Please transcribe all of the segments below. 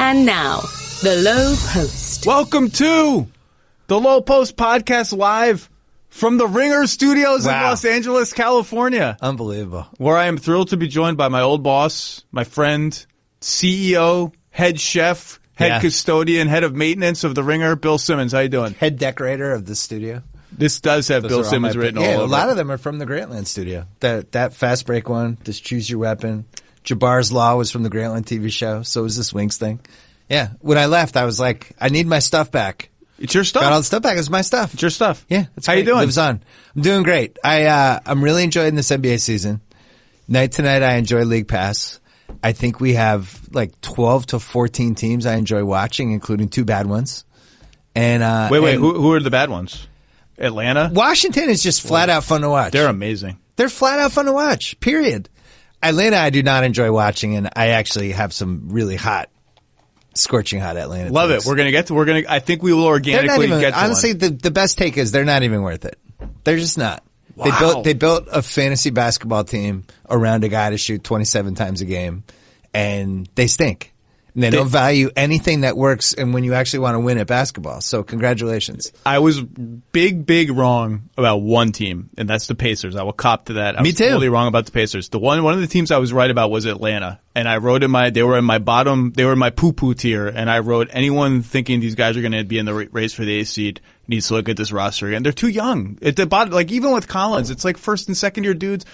And now, the Lowe Post. Welcome to the Lowe Post podcast live from the Ringer Studios in Los Angeles, California. Unbelievable. Where I am thrilled to be joined by my old boss, my friend, CEO, head chef, head custodian, head of maintenance of the Ringer, Bill Simmons. How you doing? Head decorator of the studio. This does have Bill Simmons written all over. A lot of them are from the Grantland studio. That Fast Break one, this Choose Your Weapon. Jabbar's Law was from the Grantland TV show. So was this Wings thing. Yeah. When I left, I was like, I need my stuff back. It's your stuff. Got all the stuff back. It's my stuff. It's your stuff. Yeah. How you doing? Lives on. I'm doing great. I'm really enjoying this NBA season. Night to night, I enjoy League Pass. I think we have like 12 to 14 teams I enjoy watching, including two bad ones. And who are the bad ones? Atlanta? Washington is just flat out fun to watch. They're amazing. They're flat out fun to watch, period. Atlanta I do not enjoy watching, and I actually have some really scorching hot Atlanta Love teams. it. I think we will organically get to honestly, one. the best take is they're not even worth it. They're just not. Wow. They built a fantasy basketball team around a guy to shoot 27 times a game, and they stink. And they don't value anything that works and when you actually want to win at basketball. So congratulations. I was big wrong about one team, and that's the Pacers. I will cop to that. Me too. I was totally wrong about the Pacers. One of the teams I was right about was Atlanta. And I wrote they were in my poo-poo tier, and I wrote, anyone thinking these guys are going to be in the race for the 8th seed needs to look at this roster again. They're too young. At the bottom, like even with Collins, it's like first and second year dudes.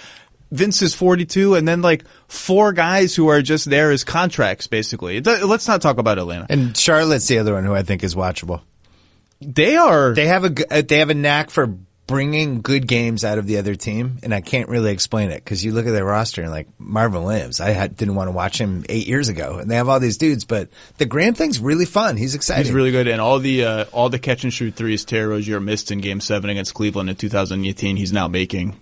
Vince is 42, and then like four guys who are just there as contracts, basically. Let's not talk about Atlanta. And Charlotte's the other one who I think is watchable. They have a knack for bringing good games out of the other team, and I can't really explain it because you look at their roster and like Marvin Williams, didn't want to watch him 8 years ago, and they have all these dudes, but the Graham thing's really fun. He's exciting. He's really good, and all the catch and shoot threes Terry Rozier missed in Game 7 against Cleveland in 2018, he's now making.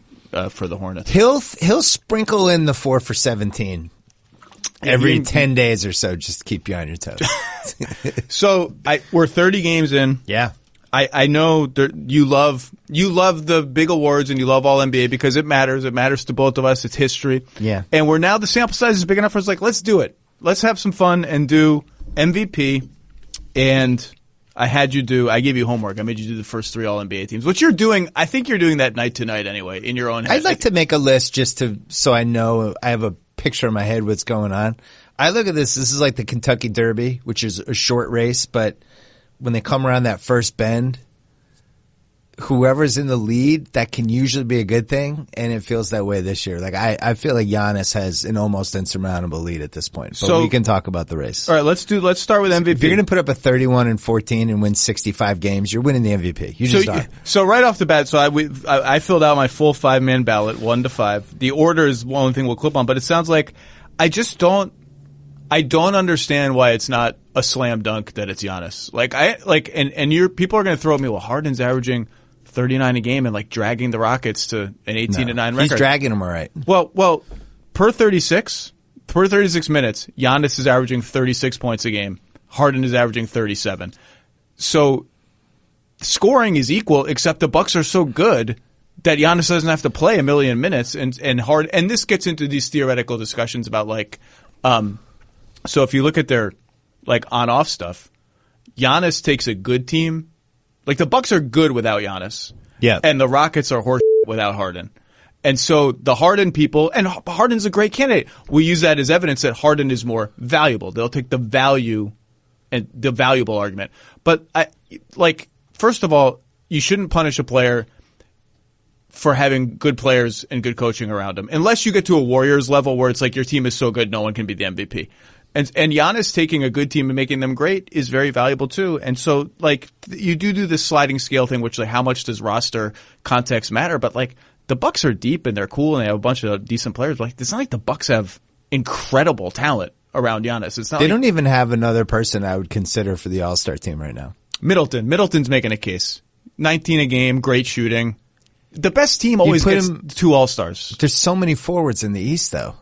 For the Hornets. He'll sprinkle in the 4 for 17 every 10 days or so just to keep you on your toes. So we're 30 games in. Yeah. I know you love the big awards and you love all NBA because it matters. It matters to both of us. It's history. Yeah. And the sample size is big enough for us like, let's do it. Let's have some fun and do MVP. And I gave you homework. I made you do the first 3 All-NBA teams, which you're doing. I think you're doing that night to night anyway, in your own head. I'd like to make a list so I know I have a picture in my head what's going on. I look at this. This is like the Kentucky Derby, which is a short race, but when they come around that first bend, whoever's in the lead, that can usually be a good thing, and it feels that way this year. Like I feel like Giannis has an almost insurmountable lead at this point. But so we can talk about the race. All right, let's start with MVP. If you're going to put up a 31-14 and win 65 games, you're winning the MVP. You just are. So right off the bat, I filled out my full 5-man ballot, 1 to 5. The order is one thing we'll clip on, but it sounds like I don't understand why it's not a slam dunk that it's Giannis. People are going to throw at me. Well, Harden's averaging 39 a game and like dragging the Rockets to an 18-9 record. He's dragging them all right. Well, per 36 minutes, Giannis is averaging 36 points a game. Harden is averaging 37. So scoring is equal, except the Bucks are so good that Giannis doesn't have to play a million minutes and this gets into these theoretical discussions about like so if you look at their like on-off stuff, Giannis takes a good team. Like the Bucks are good without Giannis. Yeah. And the Rockets are horse without Harden. And so the Harden people, and Harden's a great candidate. We use that as evidence that Harden is more valuable. They'll take the value and the valuable argument. But first of all, you shouldn't punish a player for having good players and good coaching around him. Unless you get to a Warriors level where it's like your team is so good no one can be the MVP. And Giannis taking a good team and making them great is very valuable too. And so like you do this sliding scale thing, which like how much does roster context matter? But like the Bucks are deep and they're cool and they have a bunch of decent players. But like it's not like the Bucks have incredible talent around Giannis. It's not. They don't even have another person I would consider for the All-Star team right now. Middleton's making a case. 19 a game, great shooting. The best team always gets 2 All-Stars. There's so many forwards in the East though.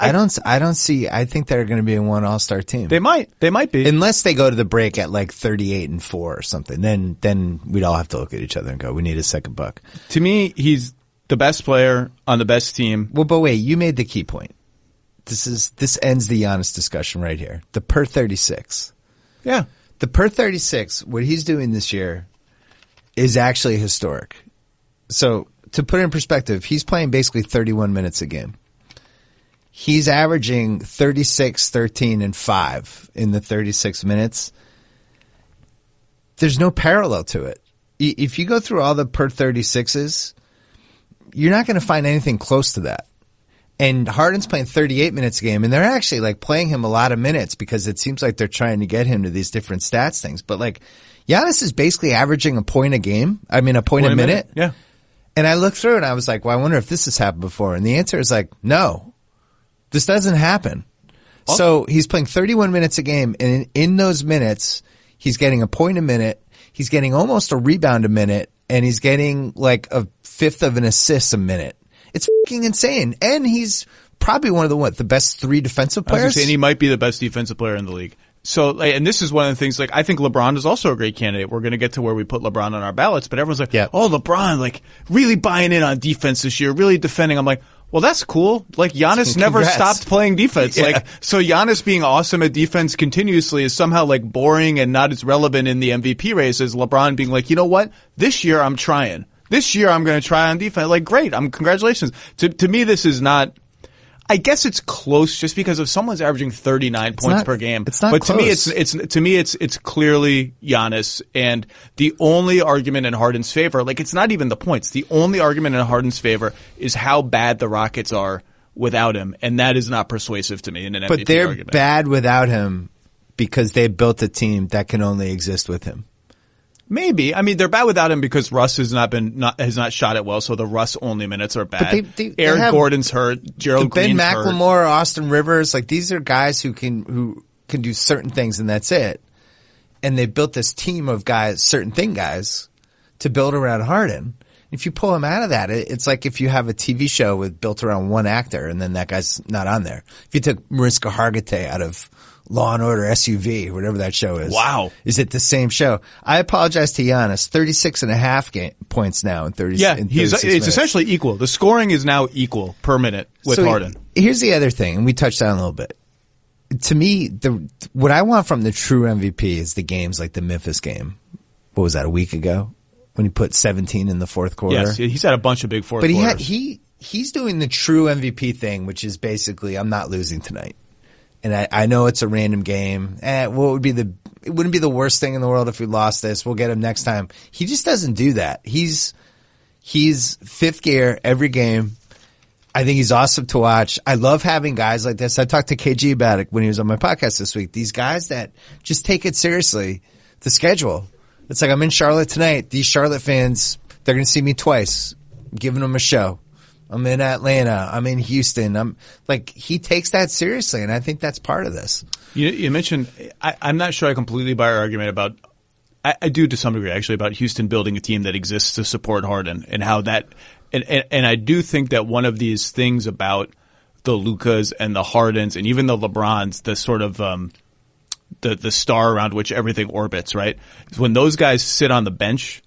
I don't see. I think they're going to be in one All-Star team. They might be, unless they go to the break at like 38-4 or something. Then we'd all have to look at each other and go, "We need a second buck." To me, he's the best player on the best team. Well, but wait, you made the key point. This ends the Giannis discussion right here. The per 36. Yeah. The per 36, what he's doing this year is actually historic. So to put it in perspective, he's playing basically 31 minutes a game. He's averaging 36, 13, and 5 in the 36 minutes. There's no parallel to it. If you go through all the per 36s, you're not going to find anything close to that. And Harden's playing 38 minutes a game, and they're actually like playing him a lot of minutes because it seems like they're trying to get him to these different stats things. But like Giannis is basically averaging a point a game. I mean, a point a minute. Yeah. And I looked through and I was like, well, I wonder if this has happened before. And the answer is like, no, this doesn't happen. Oh. So he's playing 31 minutes a game, and in those minutes, he's getting a point a minute. He's getting almost a rebound a minute, and he's getting like a fifth of an assist a minute. It's fucking insane. And he's probably one of the best 3 defensive players. I was saying he might be the best defensive player in the league. So, and this is one of the things, like, I think LeBron is also a great candidate. We're going to get to where we put LeBron on our ballots, but everyone's like, oh, LeBron, like, really buying in on defense this year, really defending. I'm like, well, that's cool. Like, Giannis never stopped playing defense. Yeah. Like, so Giannis being awesome at defense continuously is somehow like boring and not as relevant in the MVP race as LeBron being like, you know what? This year I'm trying. This year I'm going to try on defense. Like, great. Congratulations. To me, this is not, I guess it's close just because if someone's averaging 39 points per game. It's not but close. To me, it's clearly Giannis. And the only argument in Harden's favor, like, it's not even the points. The only argument in Harden's favor is how bad the Rockets are without him. And that is not persuasive to me in an MVP argument. But they're argument. bad without him because they built a team that can only exist with him. Maybe. I mean, they're bad without him because Russ has not shot it well, so the Russ only minutes are bad. But Aaron Gordon's hurt. Gerald Green's Ben hurt. McLemore, Austin Rivers, like these are guys who can do certain things and that's it. And they built this team of guys, certain thing guys, to build around Harden. If you pull him out of that, it's like if you have a TV show built around one actor and then that guy's not on there. If you took Mariska Hargitay out of Law and Order SUV, whatever that show is. Wow. Is it the same show? I apologize to Giannis. 36.5 points now in 30. Yeah, in it's minutes. essentially equal. The scoring is now equal per minute with Harden. Here's the other thing, and we touched on it a little bit. To me, what I want from the true MVP is the games like the Memphis game. What was that, a week ago? When he put 17 in the fourth quarter? Yes, he's had a bunch of big fourth quarters. But he's doing the true MVP thing, which is basically, I'm not losing tonight. And I know it's a random game. It wouldn't be the worst thing in the world if we lost this. We'll get him next time. He just doesn't do that. He's fifth gear every game. I think he's awesome to watch. I love having guys like this. I talked to KG about it when he was on my podcast this week. These guys that just take it seriously. The schedule. It's like I'm in Charlotte tonight. These Charlotte fans, they're going to see me twice. I'm giving them a show. I'm in Atlanta. I'm in Houston. I'm like, he takes that seriously, and I think that's part of this. You mentioned, I'm not sure I completely buy your argument about, I do to some degree actually, about Houston building a team that exists to support Harden and how that, and I do think that one of these things about the Lukas and the Hardens and even the LeBrons, the sort of, the star around which everything orbits, right? Is when those guys sit on the bench,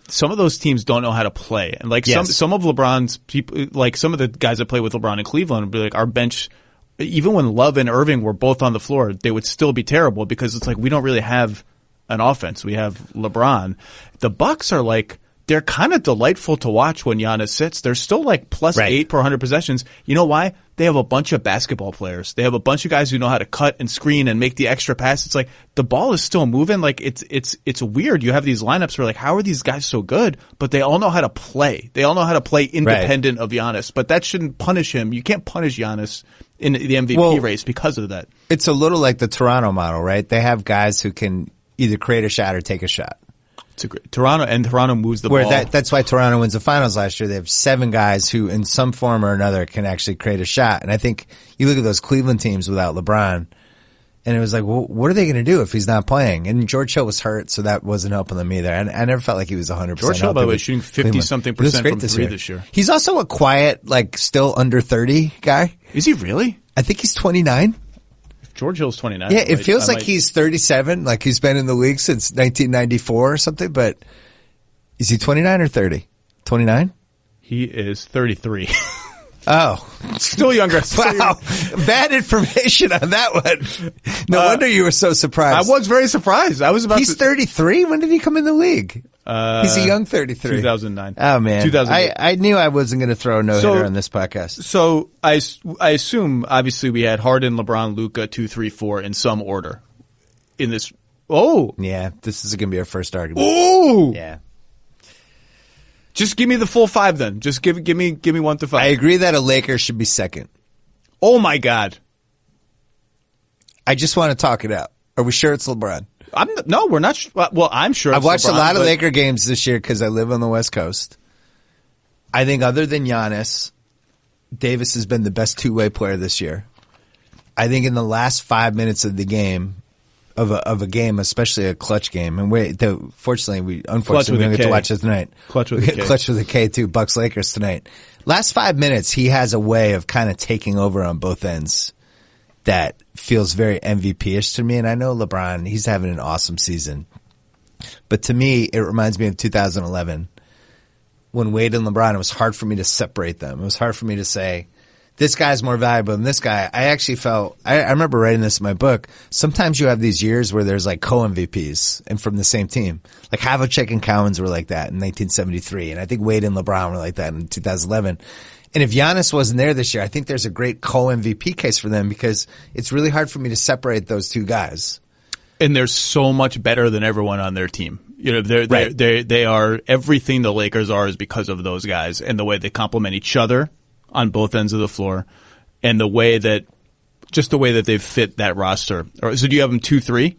some of those teams don't know how to play. And like some of LeBron's people, like some of the guys that play with LeBron in Cleveland would be like, our bench, even when Love and Irving were both on the floor, they would still be terrible because it's like, we don't really have an offense. We have LeBron. The Bucks are like, they're kind of delightful to watch when Giannis sits. They're still like plus 8 per 100 possessions. You know why? They have a bunch of basketball players. They have a bunch of guys who know how to cut and screen and make the extra pass. It's like the ball is still moving. Like it's weird. You have these lineups where like, how are these guys so good? But they all know how to play. They all know how to play independent of Giannis. But that shouldn't punish him. You can't punish Giannis in the MVP race because of that. It's a little like the Toronto model, right? They have guys who can either create a shot or take a shot. It's a great Toronto moves the ball. That's why Toronto wins the finals last year. They have 7 guys who, in some form or another, can actually create a shot. And I think you look at those Cleveland teams without LeBron, and it was like, well, what are they going to do if he's not playing? And George Hill was hurt, so that wasn't helping them either. And I never felt like he was 100%. George Hill, by the way, shooting 50-something% from three this year. He's also a quiet, like, still under 30 guy. Is he really? I think he's 29. George Hill's 29. Yeah, it feels like he's 37, like he's been in the league since 1994 or something, but is he 29 or 30? 29? He is 33. Oh. Still younger. Wow. Bad information on that one. No wonder you were so surprised. I was very surprised. I was about He's 33? When did he come in the league? He's a young 33. 2009. Oh, man. 2008. I knew I wasn't going to throw a no-hitter on this podcast. So I assume, obviously, we had Harden, LeBron, Luka, 2, 3, 4 in some order in this. Oh. Yeah, this is going to be our first argument. Oh. Yeah. Just give me the full 5 then. Just give me 1 to 5. I agree that a Laker should be second. Oh, my God. I just want to talk it out. Are we sure it's LeBron? No, we're not. Well, I'm sure. I've watched LeBron, a lot of Laker games this year because I live on the West Coast. I think other than Giannis, Davis has been the best two-way player this year. I think in the last 5 minutes of the game, of a game, especially a clutch game, and unfortunately we don't get to watch it tonight. Clutch with a K. Clutch with a K too. Bucks Lakers tonight. Last 5 minutes, he has a way of kind of taking over on both ends that feels very MVP-ish to me. And I know LeBron, he's having an awesome season. But to me, it reminds me of 2011 when Wade and LeBron, it was hard for me to separate them. It was hard for me to say, this guy's more valuable than this guy. I actually felt, I remember writing this in my book, sometimes you have these years where there's like co-MVPs and from the same team. Like Havlicek and Cowens were like that in 1973. And I think Wade and LeBron were like that in 2011. And if Giannis wasn't there this year, I think there's a great co-MVP case for them because it's really hard for me to separate those two guys. And they're so much better than everyone on their team. You know, they are everything the Lakers are is because of those guys and the way they complement each other on both ends of the floor, and the way that they've fit that roster. So do you have them 2-3?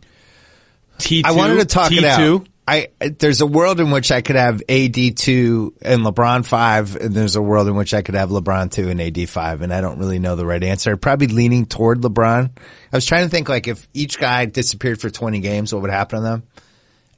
T2. I wanted to talk T2? it out. There's a world in which I could have AD 2 and LeBron 5, and there's a world in which I could have LeBron 2 and AD 5, and I don't really know the right answer. I'm probably leaning toward LeBron. I was trying to think like if each guy disappeared for 20 games, what would happen to them?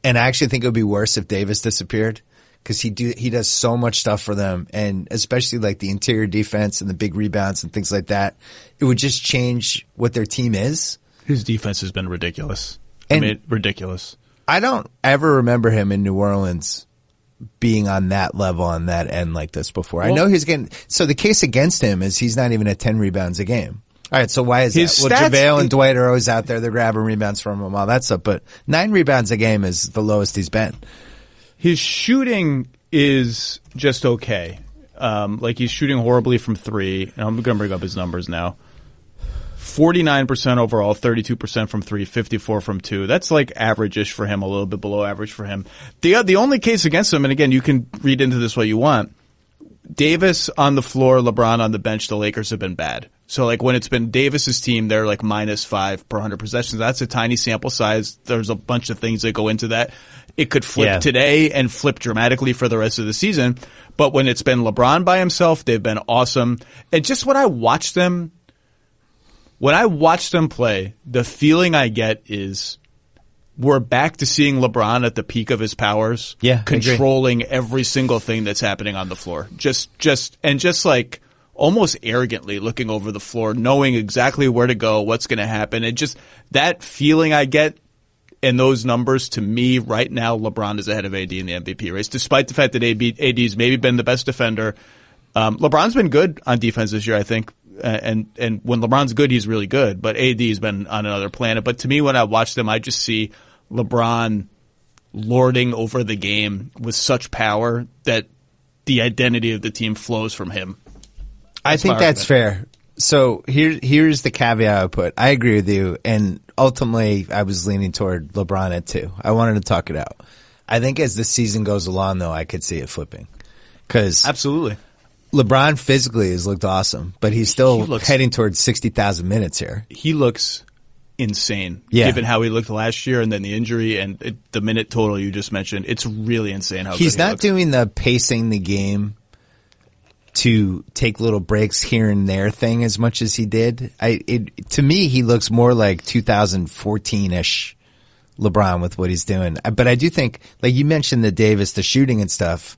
And I actually think it would be worse if Davis disappeared because he does so much stuff for them, and especially like the interior defense and the big rebounds and things like that. It would just change what their team is. His defense has been ridiculous. Ridiculous. I don't ever remember him in New Orleans being on that level, on that end like this before. Well, I know he's getting – so the case against him is he's not even at 10 rebounds a game. All right, so why is that? Well, JaVale and Dwight are always out there. They're grabbing rebounds from him, all that stuff. But 9 rebounds a game is the lowest he's been. His shooting is just okay. Like he's shooting horribly from 3. And I'm going to bring up his numbers now. 49% overall, 32% from 3, 54 from 2. That's like average-ish for him, a little bit below average for him. The only case against him, and again, you can read into this what you want, Davis on the floor, LeBron on the bench, the Lakers have been bad. So like when it's been Davis's team, they're like -5 per 100 possessions. That's a tiny sample size. There's a bunch of things that go into that. It could flip today and flip dramatically for the rest of the season. But when it's been LeBron by himself, they've been awesome. And just when I watch them play, the feeling I get is we're back to seeing LeBron at the peak of his powers, controlling every single thing that's happening on the floor. Just like almost arrogantly looking over the floor, knowing exactly where to go, what's going to happen. And just that feeling I get in those numbers, to me right now, LeBron is ahead of AD in the MVP race, despite the fact that AD's maybe been the best defender. LeBron's been good on defense this year, I think. And when LeBron's good, he's really good. But AD's been on another planet. But to me, when I watch them, I just see LeBron lording over the game with such power that the identity of the team flows from him. I think that's fair. So here's the caveat I put. I agree with you. And ultimately, I was leaning toward LeBron at 2. I wanted to talk it out. I think as the season goes along, though, I could see it flipping. Absolutely. LeBron physically has looked awesome, but he's still heading towards 60,000 minutes here. He looks insane, given how he looked last year and then the injury and the minute total you just mentioned. It's really insane how good he looks. He's not doing the pacing the game to take little breaks here and there thing as much as he did. To me, he looks more like 2014-ish LeBron with what he's doing. But I do think, like you mentioned the Davis, the shooting and stuff,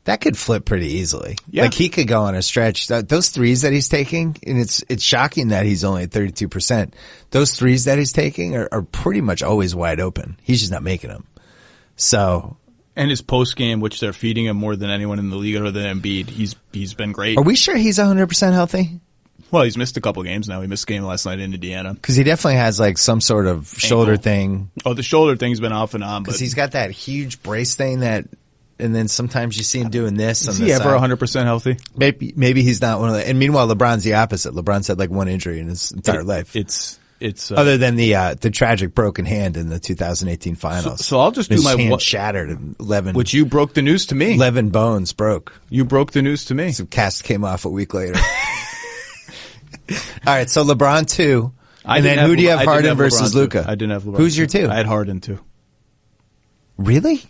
that could flip pretty easily. Yeah. Like he could go on a stretch. Those threes that he's taking, and it's shocking that he's only at 32%. Those threes that he's taking are pretty much always wide open. He's just not making them. So And his post game, which they're feeding him more than anyone in the league other than Embiid, he's been great. Are we sure he's 100% healthy? Well, he's missed a couple games now. He missed a game last night in Indiana. Because he definitely has like some sort of shoulder thing. Oh, the shoulder thing's been off and on. Because he's got that huge brace thing that, and then sometimes you see him doing this. Is he ever 100% healthy? Maybe he's not one of the. And meanwhile, LeBron's the opposite. LeBron's had like one injury in his entire life. It's other than the tragic broken hand in the 2018 finals. So I'll just do his my hand shattered and 11. Which you broke the news to me. 11 bones broke. You broke the news to me. Some cast came off a week later. All right, so LeBron 2. And then who do you have, Harden versus Luka? I didn't have LeBron. Who's your 2? I had Harden 2. Really?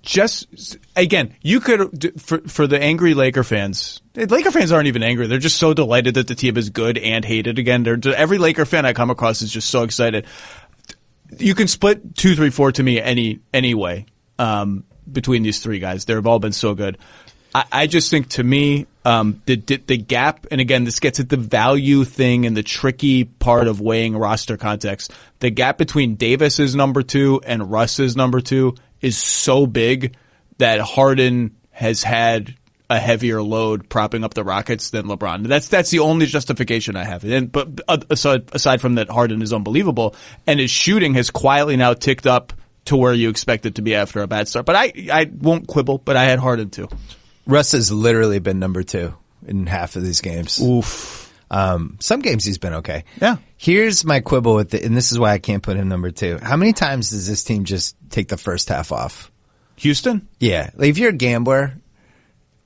Just, again, you could, for the angry Laker fans aren't even angry. They're just so delighted that the team is good and hated again. Every Laker fan I come across is just so excited. You can split 2, 3, 4 to me any way, between these three guys. They've all been so good. I just think, to me, the gap, and again, this gets at the value thing and the tricky part of weighing roster context. The gap between Davis's number 2 and Russ's number 2 is so big that Harden has had a heavier load propping up the Rockets than LeBron. That's the only justification I have. But aside from that, Harden is unbelievable, and his shooting has quietly now ticked up to where you expect it to be after a bad start. But I won't quibble, but I had Harden too. Russ has literally been number 2 in half of these games. Oof. Some games he's been okay. Yeah. Here's my quibble with it, and this is why I can't put him number 2. How many times does this team just take the first half off? Houston? Yeah. Like if you're a gambler,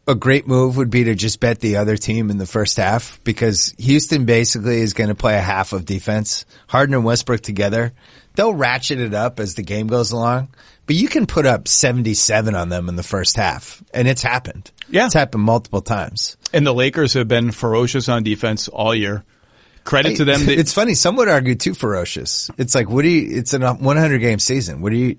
a great move would be to just bet the other team in the first half, because Houston basically is going to play a half of defense. Harden and Westbrook together, they'll ratchet it up as the game goes along. But you can put up 77 on them in the first half, and it's happened. Yeah. It's happened multiple times. And the Lakers have been ferocious on defense all year. Credit to them. It's funny. Some would argue too ferocious. It's like, it's a 100-game season. What are you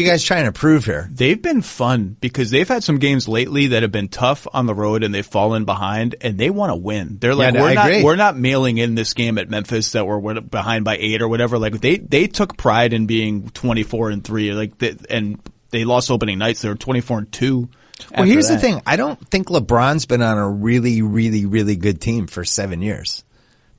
guys trying to prove here? They've been fun because they've had some games lately that have been tough on the road and they've fallen behind and they want to win. They're like, we're not mailing in this game at Memphis that we're behind by 8 or whatever. Like they took pride in being 24-3. And they lost opening nights. They were 24-2. Well, here's the thing. I don't think LeBron's been on a really, really, really good team for 7 years.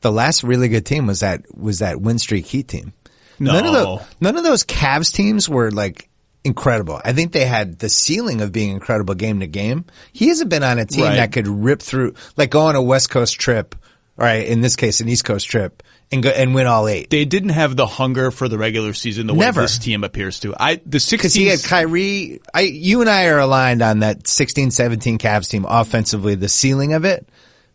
The last really good team was that win streak Heat team. No. None of those Cavs teams were like incredible. I think they had the ceiling of being incredible game to game. He hasn't been on a team that could rip through, like go on a West Coast trip, or in this case an East Coast trip, and go and win all 8. They didn't have the hunger for the regular season the way this team appears to. Because he had Kyrie. You and I are aligned on that 16-17 Cavs team offensively, the ceiling of it.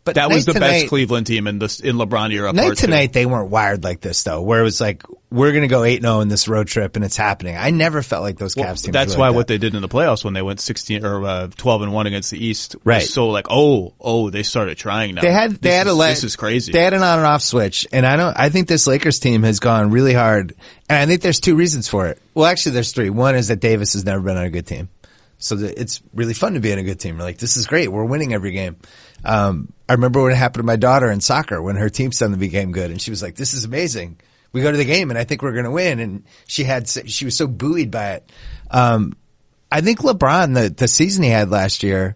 But that was the best Cleveland team in LeBron era. Night to night, they weren't wired like this though, where it was like, we're going to go 8-0 in this road trip and it's happening. I never felt like those Cavs teams. That's why what they did in the playoffs when they went 12-1 against the East. Was so like, they started trying now. This is crazy. They had an on and off switch, and I think this Lakers team has gone really hard, and I think there's 2 reasons for it. Well, actually, there's 3. One is that Davis has never been on a good team. So it's really fun to be in a good team. We're like, this is great. We're winning every game. I remember when it happened to my daughter in soccer when her team suddenly became good, and she was like, this is amazing. We go to the game and I think we're going to win. And she was so buoyed by it. I think LeBron, the season he had last year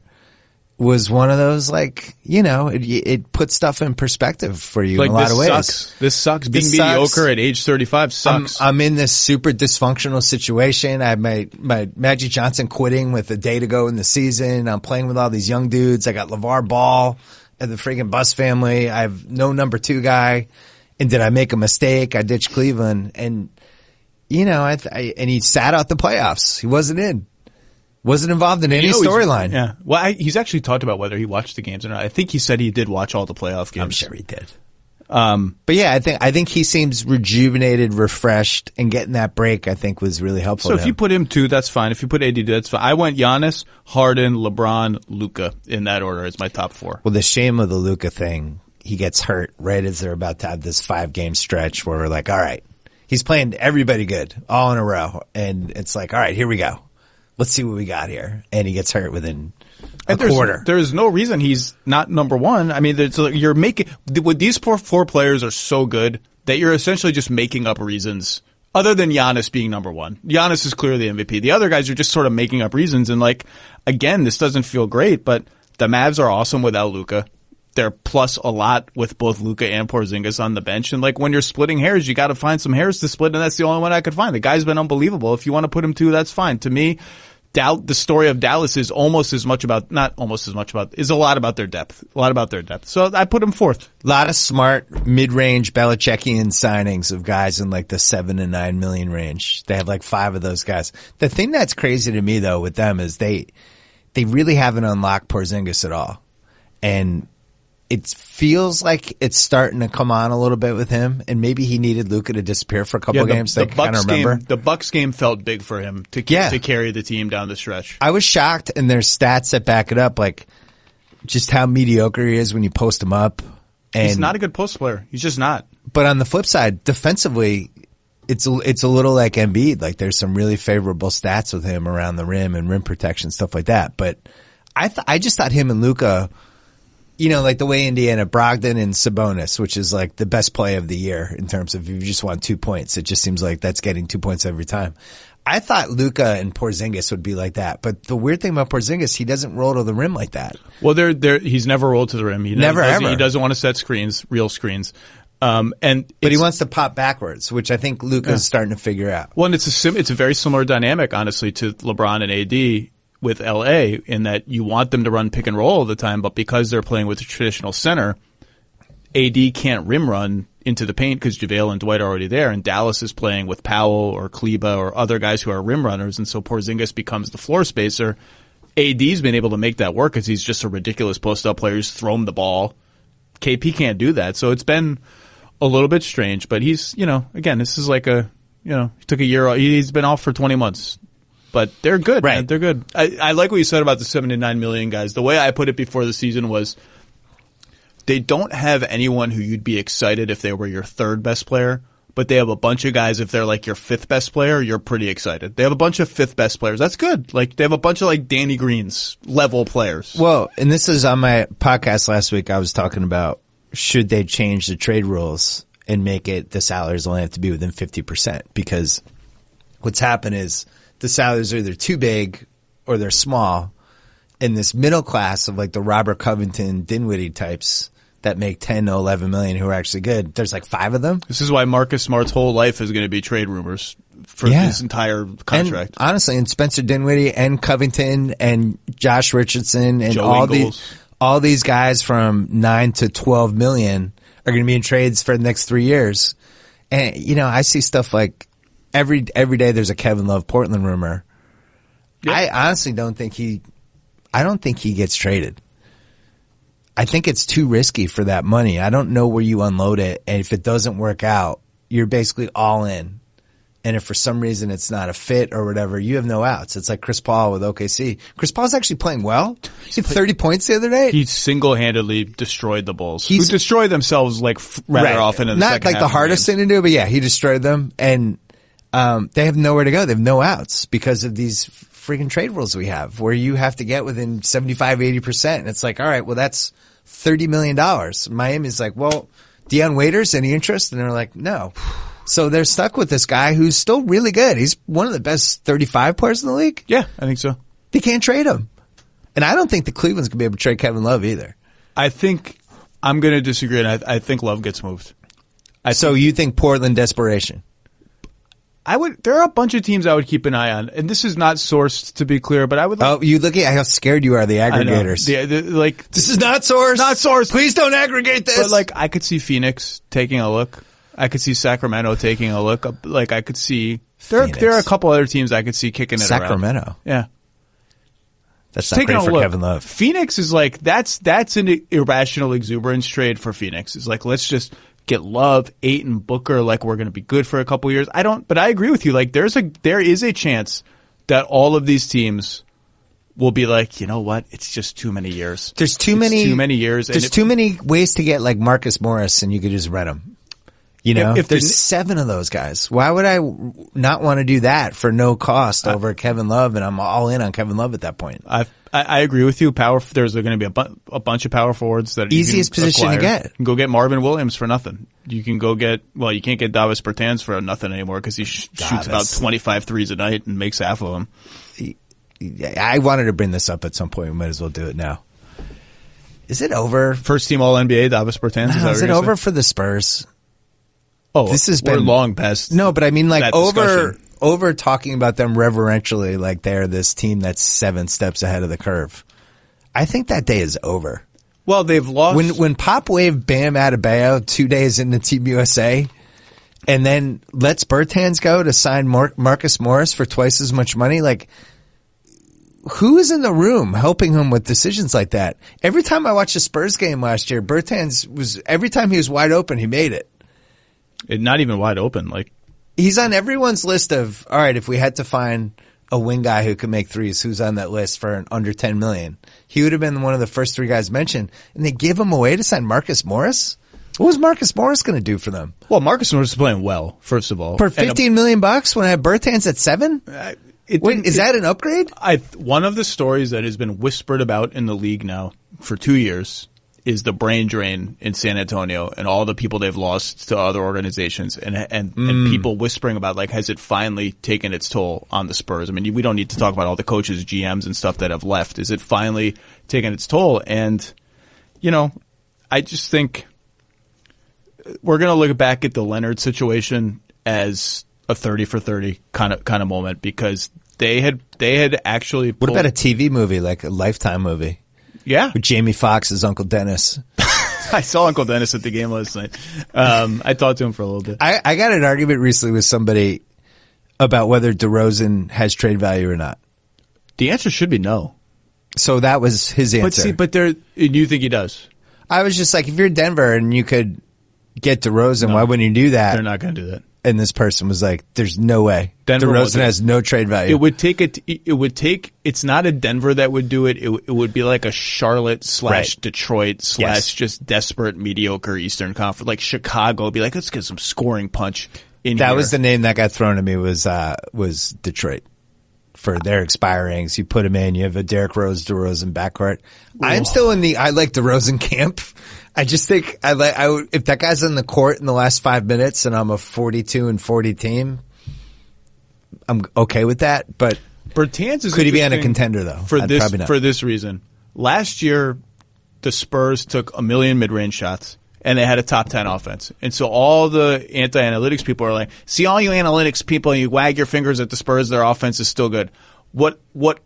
was one of those, like, it puts stuff in perspective for you in a lot of ways. This sucks. Being mediocre at age 35 sucks. I'm in this super dysfunctional situation. I have my Magic Johnson quitting with a day to go in the season. I'm playing with all these young dudes. I got LeVar Ball and the freaking Bus family. I have no number 2 guy. And did I make a mistake? I ditched Cleveland. And, and he sat out the playoffs. He wasn't in. Wasn't involved in any storyline. Yeah. Well, he's actually talked about whether he watched the games or not. I think he said he did watch all the playoff games. I'm sure he did. But yeah, I think he seems rejuvenated, refreshed, and getting that break, I think, was really helpful. So if you put him 2, that's fine. If you put AD 2, that's fine. I went Giannis, Harden, LeBron, Luka in that order as my top 4. Well, the shame of the Luka thing, he gets hurt right as they're about to have this 5-game stretch where we're like, all right, he's playing everybody good all in a row. And it's like, all right, here we go. Let's see what we got here. And he gets hurt within a quarter. There's no reason he's not number 1. I mean, you're making, these four players are so good that you're essentially just making up reasons Other than Giannis being number one. Giannis is clearly the MVP. The other guys are just sort of making up reasons. And like, again, this doesn't feel great, but the Mavs are awesome without Luka. They're plus a lot with both Luka and Porzingis on the bench. And like, when you're splitting hairs, you got to find some hairs to split. And that's the only one I could find. The guy's been unbelievable. If you want to put him two, that's fine. To me, the story of Dallas is is a lot about their depth. A lot about their depth. So I put him fourth. A lot of smart mid-range Belichickian signings of guys in like the 7 to 9 million range. They have like 5 of those guys. The thing that's crazy to me though with them is they really haven't unlocked Porzingis at all. And it feels like it's starting to come on a little bit with him, and maybe he needed Luka to disappear for a couple of games. The Bucks game felt big for him to carry the team down the stretch. I was shocked, and there's stats that back it up, like just how mediocre he is when you post him up. And, he's not a good post player. He's just not. But on the flip side, defensively, it's a little like Embiid. Like there's some really favorable stats with him around the rim and rim protection, stuff like that. But I just thought him and Luka, you know, like the way Indiana, Brogdon and Sabonis, which is like the best play of the year in terms of if you just want 2 points. It just seems like that's getting 2 points every time. I thought Luka and Porzingis would be like that. But the weird thing about Porzingis, he doesn't roll to the rim like that. Well, he's never rolled to the rim. He doesn't want to set screens, real screens. But he wants to pop backwards, which I think Luka's starting to figure out. Well, and it's a very similar dynamic, honestly, to LeBron and AD. With LA, in that you want them to run pick and roll all the time, but because they're playing with a traditional center, AD can't rim run into the paint because JaVale and Dwight are already there, and Dallas is playing with Powell or Kleba or other guys who are rim runners, and so Porzingis becomes the floor spacer. AD's been able to make that work because he's just a ridiculous post-up player who's thrown the ball. KP can't do that, so it's been a little bit strange, but he's, again, this is like he took a year off. He's been off for 20 months. But they're good, right? Man. They're good. I like what you said about the 7 to 9 million guys. The way I put it before the season was they don't have anyone who you'd be excited if they were your third best player, but they have a bunch of guys. If they're like your fifth best player, you're pretty excited. They have a bunch of fifth best players. That's good. Like they have a bunch of like Danny Green's level players. Well, and this is on my podcast last week. I was talking about should they change the trade rules and make it the salaries only have to be within 50%, because what's happened is the salaries are either too big or they're small. In this middle class of like the Robert Covington, Dinwiddie types that make 10 to 11 million who are actually good, there's like 5 of them. This is why Marcus Smart's whole life is going to be trade rumors for his entire contract. And honestly, and Spencer Dinwiddie and Covington and Josh Richardson and Joe all these guys from 9 to 12 million are going to be in trades for the next 3 years. And, I see stuff like every day there's a Kevin Love Portland rumor. Yep. I honestly don't think he gets traded. I think it's too risky for that money. I don't know where you unload it, and if it doesn't work out, you're basically all in. And if for some reason it's not a fit or whatever, you have no outs. It's like Chris Paul with OKC. Chris Paul's actually playing well. He had 30 points the other day. He single-handedly destroyed the Bulls, who destroy themselves like rather often in the second half. Not like the hardest thing to do, but yeah, he destroyed them. And they have nowhere to go. They have no outs because of these freaking trade rules we have where you have to get within 75, 80%. And it's like, all right, well, that's $30 million. Miami's like, well, Deion Waiters, any interest? And they're like, no. So they're stuck with this guy who's still really good. He's one of the best 35 players in the league. Yeah, I think so. They can't trade him. And I don't think the Cleveland's going to be able to trade Kevin Love either. I think I'm going to disagree, and I think Love gets moved. So you think Portland desperation? There are a bunch of teams I would keep an eye on, and this is not sourced to be clear, but I would. You look at how scared you are, the aggregators. This is not sourced. Not sourced. Please don't aggregate this. But I could see Phoenix taking a look. I could see Sacramento taking a look. I could see there are a couple other teams I could see kicking it around. Sacramento. Yeah. That's not great for Kevin Love. Phoenix is that's an irrational exuberance trade for Phoenix. It's like, let's just get Love, Ayton, Booker, we're going to be good for a couple years. But I agree with you. There is a chance that all of these teams will be like, you know what? It's just too many years. There's too many years. There's too many ways to get like Marcus Morris and you could just rent him. If there's 7 of those guys, why would I not want to do that for no cost over Kevin Love? And I'm all in on Kevin Love at that point. I I agree with you. There's going to be a bunch of power forwards that easiest position to get. You can go get Marvin Williams for nothing. You can go get you can't get Davis Bertans for nothing anymore because he shoots about 25 threes a night and makes half of them. I wanted to bring this up at some point. We might as well do it now. Is it over? First team All NBA, Davis Bertans. No, is it over for the Spurs? Oh, this has we're been long past. No, but I mean, like discussion. over talking about them reverentially, like they're this team that's 7 steps ahead of the curve. I think that day is over. Well, they've lost when Pop waved Bam Adebayo 2 days into Team USA, and then lets Bertans go to sign Marcus Morris for twice as much money. Like, who is in the room helping him with decisions like that? Every time I watched a Spurs game last year, Bertans every time he was wide open, he made it. Not even wide open. Like, he's on everyone's list of, all right, if we had to find a wing guy who could make threes, who's on that list for under $10 million? He would have been one of the first 3 guys mentioned, and they give him away to sign Marcus Morris? What was Marcus Morris going to do for them? Well, Marcus Morris is playing well, first of all. For $15 million when I have Bertans at 7? Wait, is that an upgrade? One of the stories that has been whispered about in the league now for 2 years is the brain drain in San Antonio and all the people they've lost to other organizations and people whispering about, like, has it finally taken its toll on the Spurs? I mean, we don't need to talk about all the coaches, GMs and stuff that have left. Is it finally taken its toll? And, I just think we're going to look back at the Leonard situation as a 30 for 30 kind of moment because they had actually What about a TV movie, like a Lifetime movie? Yeah. With Jamie Foxx as Uncle Dennis. I saw Uncle Dennis at the game last night. I talked to him for a little bit. I got an argument recently with somebody about whether DeRozan has trade value or not. The answer should be no. So that was his answer. But you think he does? I was just like, if you're Denver and you could get DeRozan, why wouldn't you do that? They're not going to do that. And this person was like, there's no way. DeRozan has no trade value. It's not a Denver that would do it. It would be like a Charlotte / Detroit / just desperate mediocre Eastern Conference. Like Chicago would be like, let's get some scoring punch in here. That was the name that got thrown at me was Detroit. For their expirings, you put him in, you have a Derrick Rose, DeRozan backcourt. I'm still in I like DeRozan camp. I just think if that guy's on the court in the last 5 minutes and I'm a 42-40 team, I'm okay with that. But Bertans is could he be on a contender though? Probably not. For this reason, last year the Spurs took 1 million mid-range shots and they had a top 10 offense. And so all the anti-analytics people are like, see, all you analytics people, you wag your fingers at the Spurs, their offense is still good. What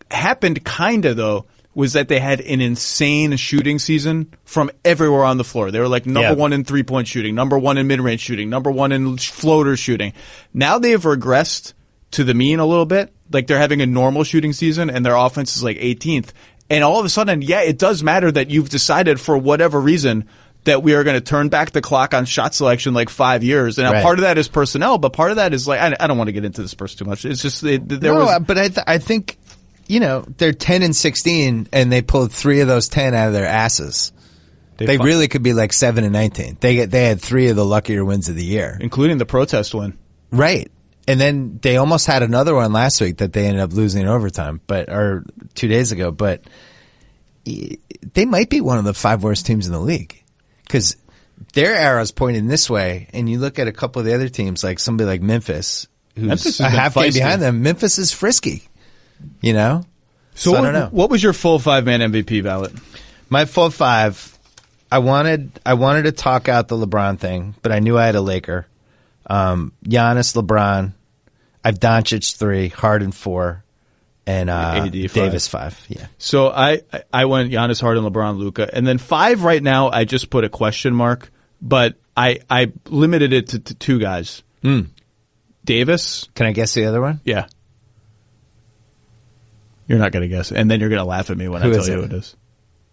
happened kinda though was that they had an insane shooting season from everywhere on the floor. They were like number 1 in 3-point shooting, number 1 in mid-range shooting, number 1 in floater shooting. Now they've regressed to the mean a little bit. Like they're having a normal shooting season and their offense is like 18th. And all of a sudden, it does matter that you've decided for whatever reason that we are going to turn back the clock on shot selection like 5 years. And now part of that is personnel, but part of that is like, I don't want to get into the Spurs too much. It's just, but I think, they're 10-16 and they pulled 3 of those 10 out of their asses. They really could be like 7-19. They had 3 of the luckier wins of the year, including the protest win. Right. And then they almost had another one last week that they ended up losing in overtime, or 2 days ago, but they might be one of the 5 worst teams in the league because their arrow's pointing this way. And you look at a couple of the other teams, like somebody like Memphis, who's a half game behind them. Memphis is frisky. So I don't know. What was your full 5-man MVP ballot? My full 5. I wanted to talk out the LeBron thing, but I knew I had a Laker. Giannis, LeBron. I've Doncic 3, Harden 4, and AD 5. Davis 5. Yeah. So I went Giannis, Harden, LeBron, Luka, and then 5 right now. I just put a question mark, but I limited it to 2 guys. Davis. Can I guess the other one? Yeah. You're not going to guess. And then you're going to laugh at me when I tell you who it is.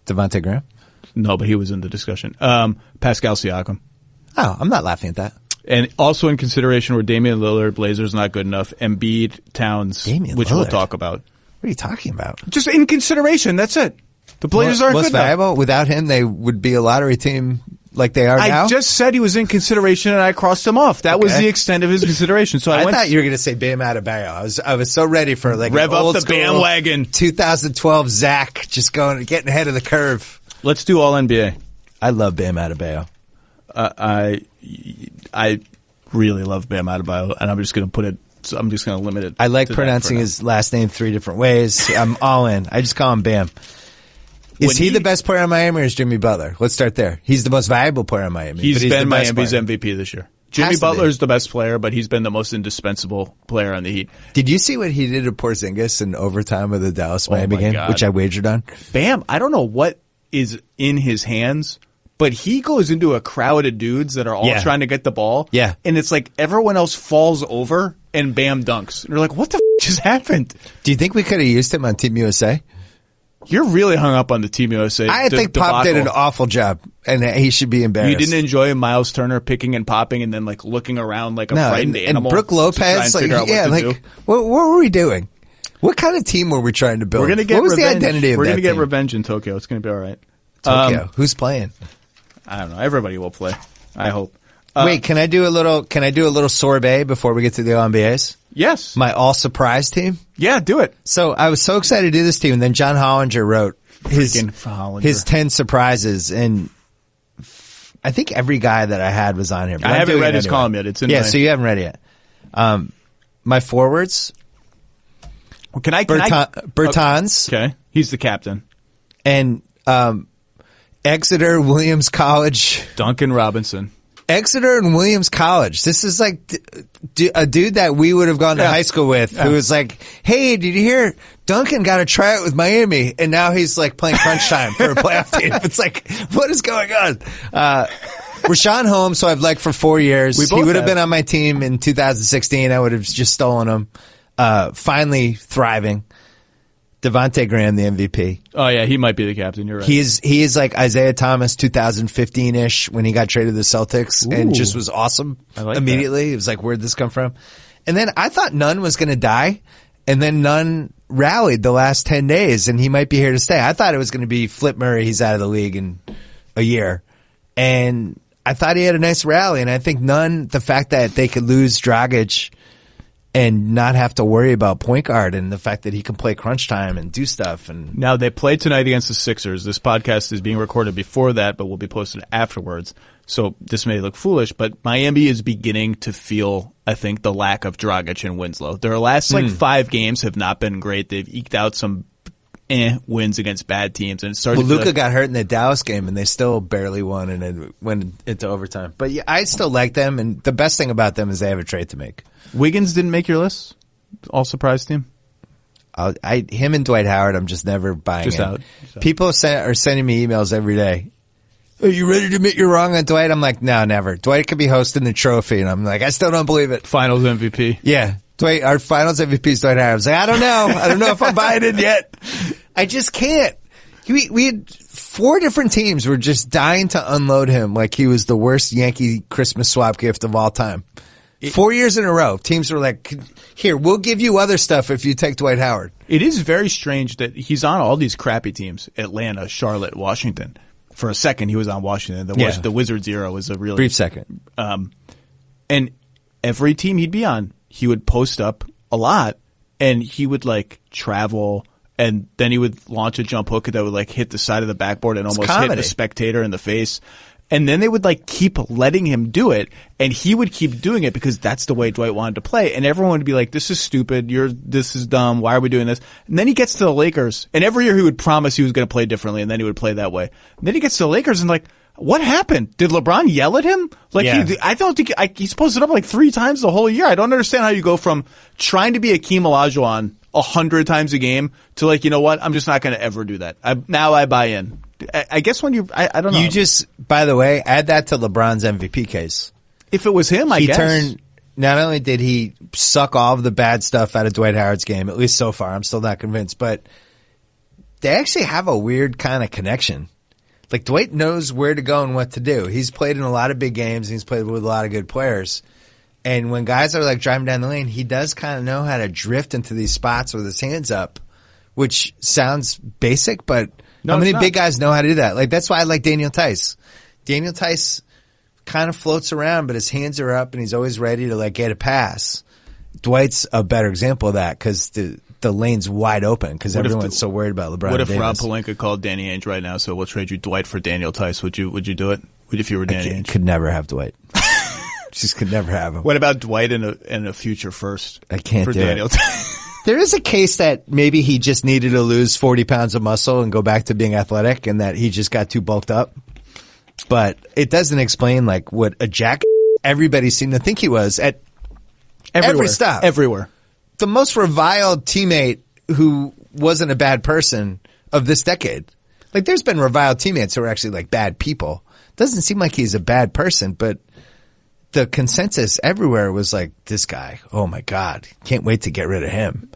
Devontae Graham? No, but he was in the discussion. Pascal Siakam. Oh, I'm not laughing at that. And also in consideration were Damian Lillard, Blazers not good enough, Embiid, Towns, which we'll talk about. What are you talking about? Just in consideration, that's it. The Blazers aren't most good valuable. enough. Without him, they would be a lottery team like they are now? I just said he was in consideration, and I crossed him off. That was the extent of his consideration. So I thought you were going to say Bam Adebayo. I was so ready for like rev old up the school bandwagon. 2012 Zach just getting ahead of the curve. Let's do all NBA. I love Bam Adebayo. I really love Bam Adebayo, and I'm just going to limit it. I like pronouncing his last name 3 different ways. I'm all in. I just call him Bam. Is he the best player on Miami, or is Jimmy Butler? Let's start there. He's the most valuable player on Miami. He's been Miami's MVP this year. Jimmy Butler's the best player, but he's been the most indispensable player on the Heat. Did you see what he did to Porzingis in overtime of the Dallas-Miami game, which I wagered on? Bam, I don't know what is in his hands, but he goes into a crowd of dudes that are all trying to get the ball. Yeah. And it's like everyone else falls over and Bam dunks. And you're like, what the just happened? Do you think we could have used him on Team USA? You're really hung up on the Team USA. I think Pop did an awful job, and he should be embarrassed. You didn't enjoy Miles Turner picking and popping and then like looking around like a frightened animal. And Brooke Lopez, what were we doing? What kind of team were we trying to build? What was the identity of that We're going to get team? revenge in Tokyo. It's going to be all right. Tokyo. Who's playing? I don't know. Everybody will play. I hope. Wait, can I do a little sorbet before we get to the NBAs? Yes. My all surprise team? Yeah, do it. So I was so excited to do this team, and then John Hollinger wrote his 10 surprises, and I think every guy that I had was on here. I haven't read his column yet. It's in so you haven't read it yet. My forwards. Well, can I Bertans. Okay. He's the captain. And Exeter Williams College. Duncan Robinson. Exeter and Williams College. This is like a dude that we would have gone to high school with who was like, hey, did you hear Duncan got a tryout with Miami? And now he's like playing crunch time for a playoff team. It's like, what is going on? Rashawn Holmes, who I've liked for 4 years. He would have been on my team in 2016. I would have just stolen him. Finally thriving. Devontae Graham, the MVP. Oh yeah, he might be the captain. You're right. He is like Isaiah Thomas 2015-ish when he got traded to the Celtics and just was awesome immediately. That. It was like, where'd this come from? And then I thought Nunn was going to die, and then Nunn rallied the last 10 days, and he might be here to stay. I thought it was going to be Flip Murray. He's out of the league in a year. And I thought he had a nice rally, and I think Nunn, the fact that they could lose Dragic and not have to worry about point guard, and the fact that he can play crunch time and do stuff. And now they play tonight against the Sixers. This podcast is being recorded before that, but will be posted afterwards. So this may look foolish, but Miami is beginning to feel, I think, the lack of Dragic and Winslow. Their last 5 games have not been great. They've eked out some wins against bad teams, and it started. Well, Luka got hurt in the Dallas game, and they still barely won, and it went into overtime. But yeah, I still like them, and the best thing about them is they have a trade to make. Wiggins didn't make your list? All surprise team? Him and Dwight Howard, I'm just never buying just in. Out. People are sending me emails every day. Are you ready to admit you're wrong on Dwight? I'm like, no, never. Dwight could be hosting the trophy, and I'm like, I still don't believe it. Finals MVP. Yeah. Dwight, our finals MVP is Dwight Howard. I was like, I don't know. I don't know if I'm buying it yet. I just can't. We had 4 different teams were just dying to unload him like he was the worst Yankee Christmas swap gift of all time. 4 years in a row, teams were like, here, we'll give you other stuff if you take Dwight Howard. It is very strange that he's on all these crappy teams, Atlanta, Charlotte, Washington. For a second, he was on Washington. The Wizards era was a really brief second. And every team he'd be on, he would post up a lot, and he would like travel, and then he would launch a jump hook that would like hit the side of the backboard and almost hit the spectator in the face. And then they would like keep letting him do it, and he would keep doing it because that's the way Dwight wanted to play. And everyone would be like, this is stupid. This is dumb. Why are we doing this? And then he gets to the Lakers, and every year he would promise he was going to play differently, and then he would play that way. And then he gets to the Lakers and like, what happened? Did LeBron yell at him? Like, I don't think he's posted up like 3 times the whole year. I don't understand how you go from trying to be Akeem Olajuwon 100 times a game to like, you know what? I'm just not going to ever do that. Now I buy in. I guess when I don't know. You just, by the way, add that to LeBron's MVP case. If it was him, I guess. Not only did he suck all of the bad stuff out of Dwight Howard's game, at least so far, I'm still not convinced, but they actually have a weird kind of connection. Like, Dwight knows where to go and what to do. He's played in a lot of big games, and he's played with a lot of good players. And when guys are like driving down the lane, he does kind of know how to drift into these spots with his hands up, which sounds basic, but how many big guys know how to do that? Like, that's why I like Daniel Tice. Daniel Tice kind of floats around, but his hands are up and he's always ready to like get a pass. Dwight's a better example of that because the lane's wide open because everyone's so worried about LeBron. What if Davis. Rob Pelinka called Danny Ainge right now? So we'll trade you Dwight for Daniel Tice. Would you do it? If you were Danny Ainge? Could never have Dwight. Just could never have him. What about Dwight in a future first? I can't for do Daniel it. Tice. There is a case that maybe he just needed to lose 40 pounds of muscle and go back to being athletic and that he just got too bulked up. But it doesn't explain like what a jack everybody seemed to think he was at every stop. Everywhere. The most reviled teammate who wasn't a bad person of this decade. Like there's been reviled teammates who are actually like bad people. Doesn't seem like he's a bad person, but the consensus everywhere was like, this guy, oh my God, can't wait to get rid of him.